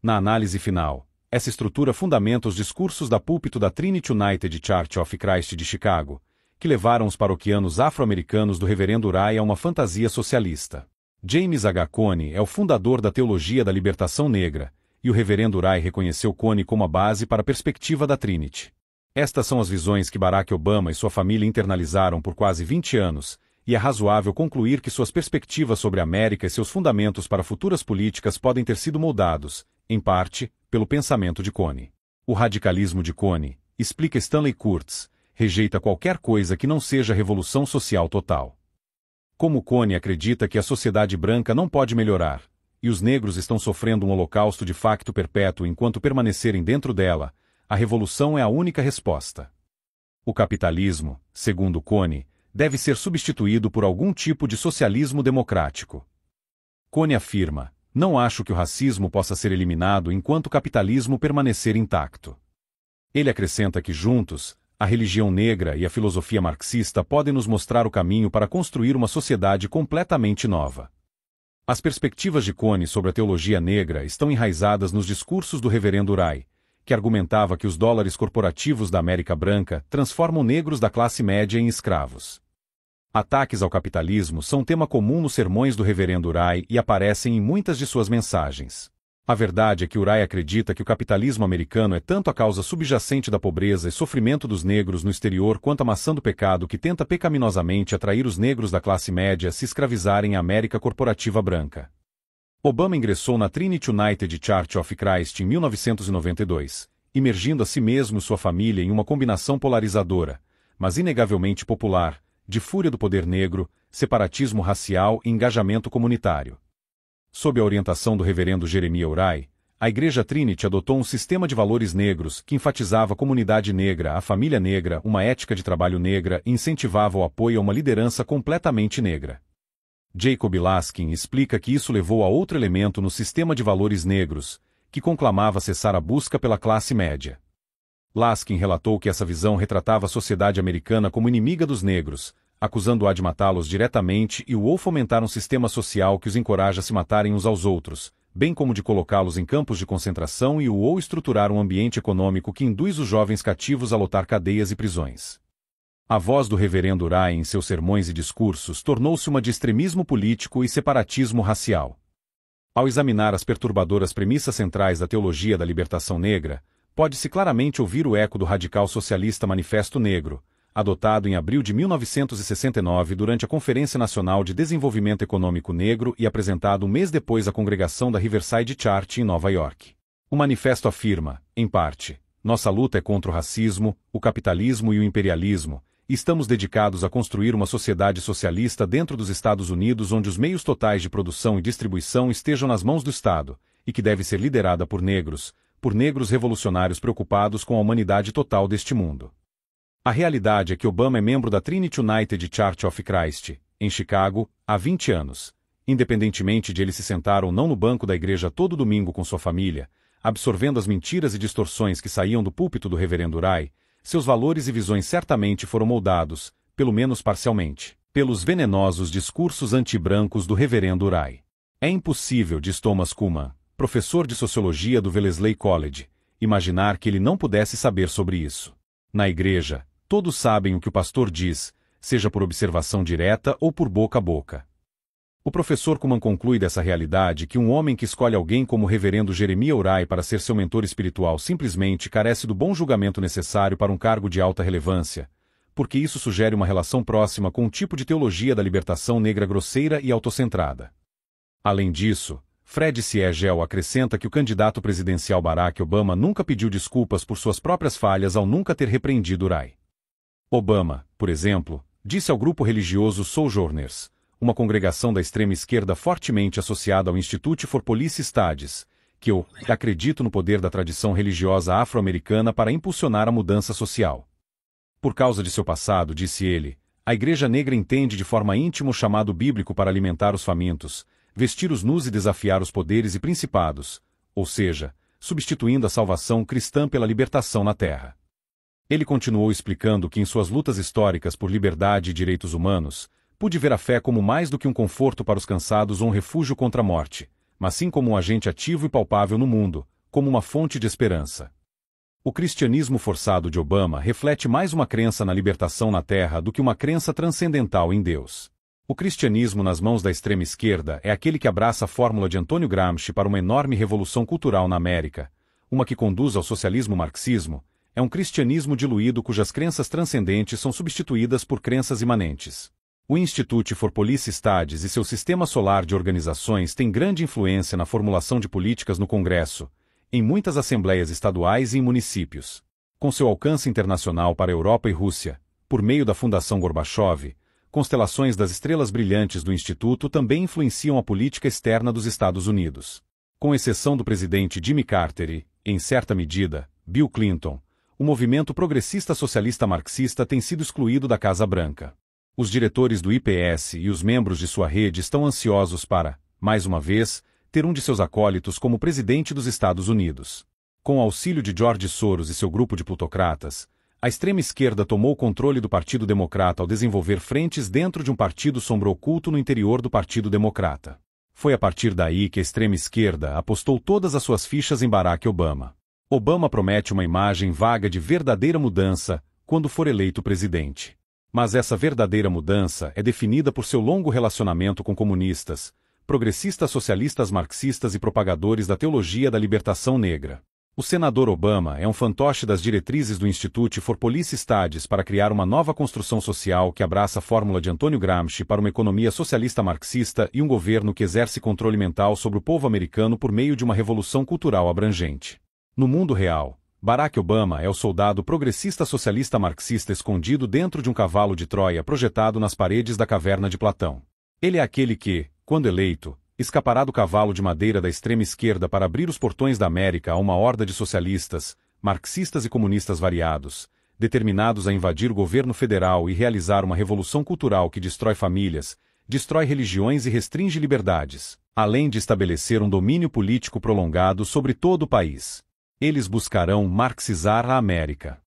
Na análise final, essa estrutura fundamenta os discursos da púlpito da Trinity United Church of Christ de Chicago, que levaram os paroquianos afro-americanos do reverendo Auray a uma fantasia socialista. James H. Cone é o fundador da teologia da libertação negra, e o reverendo Auray reconheceu Cone como a base para a perspectiva da Trinity. Estas são as visões que Barack Obama e sua família internalizaram por quase 20 anos, e é razoável concluir que suas perspectivas sobre a América e seus fundamentos para futuras políticas podem ter sido moldados, em parte, pelo pensamento de Cone. O radicalismo de Cone, explica Stanley Kurtz, rejeita qualquer coisa que não seja revolução social total. Como Cone acredita que a sociedade branca não pode melhorar, e os negros estão sofrendo um holocausto de facto perpétuo enquanto permanecerem dentro dela, a revolução é a única resposta. O capitalismo, segundo Cone, deve ser substituído por algum tipo de socialismo democrático. Cone afirma: não acho que o racismo possa ser eliminado enquanto o capitalismo permanecer intacto. Ele acrescenta que juntos, a religião negra e a filosofia marxista podem nos mostrar o caminho para construir uma sociedade completamente nova. As perspectivas de Cone sobre a teologia negra estão enraizadas nos discursos do reverendo Auray, que argumentava que os dólares corporativos da América Branca transformam negros da classe média em escravos. Ataques ao capitalismo são tema comum nos sermões do reverendo Auray e aparecem em muitas de suas mensagens. A verdade é que Auray acredita que o capitalismo americano é tanto a causa subjacente da pobreza e sofrimento dos negros no exterior quanto a maçã do pecado que tenta pecaminosamente atrair os negros da classe média a se escravizarem à América corporativa branca. Obama ingressou na Trinity United Church of Christ em 1992, imergindo a si mesmo e sua família em uma combinação polarizadora, mas inegavelmente popular, de fúria do poder negro, separatismo racial e engajamento comunitário. Sob a orientação do reverendo Jeremiah Auray, a Igreja Trinity adotou um sistema de valores negros que enfatizava a comunidade negra, a família negra, uma ética de trabalho negra e incentivava o apoio a uma liderança completamente negra. Jacob Laskin explica que isso levou a outro elemento no sistema de valores negros, que conclamava cessar a busca pela classe média. Laskin relatou que essa visão retratava a sociedade americana como inimiga dos negros, acusando-a de matá-los diretamente ou fomentar um sistema social que os encoraja a se matarem uns aos outros, bem como de colocá-los em campos de concentração ou estruturar um ambiente econômico que induz os jovens cativos a lotar cadeias e prisões. A voz do reverendo Uriah em seus sermões e discursos tornou-se uma de extremismo político e separatismo racial. Ao examinar as perturbadoras premissas centrais da teologia da libertação negra, pode-se claramente ouvir o eco do radical socialista Manifesto Negro, adotado em abril de 1969 durante a Conferência Nacional de Desenvolvimento Econômico Negro e apresentado um mês depois à congregação da Riverside Church em Nova York. O manifesto afirma, em parte, nossa luta é contra o racismo, o capitalismo e o imperialismo, e estamos dedicados a construir uma sociedade socialista dentro dos Estados Unidos onde os meios totais de produção e distribuição estejam nas mãos do Estado, e que deve ser liderada por negros revolucionários preocupados com a humanidade total deste mundo. A realidade é que Obama é membro da Trinity United Church of Christ, em Chicago, há 20 anos. Independentemente de ele se sentar ou não no banco da igreja todo domingo com sua família, absorvendo as mentiras e distorções que saíam do púlpito do reverendo Uriah, seus valores e visões certamente foram moldados, pelo menos parcialmente, pelos venenosos discursos anti-brancos do reverendo Uriah. É impossível, diz Thomas Kuhlman, professor de sociologia do Wellesley College, imaginar que ele não pudesse saber sobre isso. Na igreja, todos sabem o que o pastor diz, seja por observação direta ou por boca a boca. O professor Kuhlman conclui dessa realidade que um homem que escolhe alguém como o reverendo Jeremiah Uriah para ser seu mentor espiritual simplesmente carece do bom julgamento necessário para um cargo de alta relevância, porque isso sugere uma relação próxima com um tipo de teologia da libertação negra grosseira e autocentrada. Além disso, Fred Siegel acrescenta que o candidato presidencial Barack Obama nunca pediu desculpas por suas próprias falhas ao nunca ter repreendido Uriah. Obama, por exemplo, disse ao grupo religioso Sojourners, uma congregação da extrema esquerda fortemente associada ao Institute for Police Studies, que eu acredito no poder da tradição religiosa afro-americana para impulsionar a mudança social. Por causa de seu passado, disse ele, a igreja negra entende de forma íntima o chamado bíblico para alimentar os famintos, vestir os nus e desafiar os poderes e principados, ou seja, substituindo a salvação cristã pela libertação na terra. Ele continuou explicando que em suas lutas históricas por liberdade e direitos humanos, pude ver a fé como mais do que um conforto para os cansados ou um refúgio contra a morte, mas sim como um agente ativo e palpável no mundo, como uma fonte de esperança. O cristianismo forçado de Obama reflete mais uma crença na libertação na terra do que uma crença transcendental em Deus. O cristianismo nas mãos da extrema esquerda é aquele que abraça a fórmula de Antônio Gramsci para uma enorme revolução cultural na América, uma que conduz ao socialismo-marxismo, é um cristianismo diluído cujas crenças transcendentes são substituídas por crenças imanentes. O Institute for Police Studies e seu sistema solar de organizações têm grande influência na formulação de políticas no Congresso, em muitas assembleias estaduais e em municípios. Com seu alcance internacional para a Europa e Rússia, por meio da Fundação Gorbachev, constelações das estrelas brilhantes do Instituto também influenciam a política externa dos Estados Unidos. Com exceção do presidente Jimmy Carter e, em certa medida, Bill Clinton, o movimento progressista socialista marxista tem sido excluído da Casa Branca. Os diretores do IPS e os membros de sua rede estão ansiosos para, mais uma vez, ter um de seus acólitos como presidente dos Estados Unidos. Com o auxílio de George Soros e seu grupo de plutocratas, a extrema esquerda tomou o controle do Partido Democrata ao desenvolver frentes dentro de um partido sombra oculto no interior do Partido Democrata. Foi a partir daí que a extrema esquerda apostou todas as suas fichas em Barack Obama. Obama promete uma imagem vaga de verdadeira mudança quando for eleito presidente. Mas essa verdadeira mudança é definida por seu longo relacionamento com comunistas, progressistas socialistas marxistas e propagadores da teologia da libertação negra. O senador Obama é um fantoche das diretrizes do Institute for Police Studies para criar uma nova construção social que abraça a fórmula de Antônio Gramsci para uma economia socialista marxista e um governo que exerce controle mental sobre o povo americano por meio de uma revolução cultural abrangente. No mundo real, Barack Obama é o soldado progressista socialista marxista escondido dentro de um cavalo de Troia projetado nas paredes da caverna de Platão. Ele é aquele que, quando eleito, escapará do cavalo de madeira da extrema esquerda para abrir os portões da América a uma horda de socialistas, marxistas e comunistas variados, determinados a invadir o governo federal e realizar uma revolução cultural que destrói famílias, destrói religiões e restringe liberdades, além de estabelecer um domínio político prolongado sobre todo o país. Eles buscarão marxizar a América.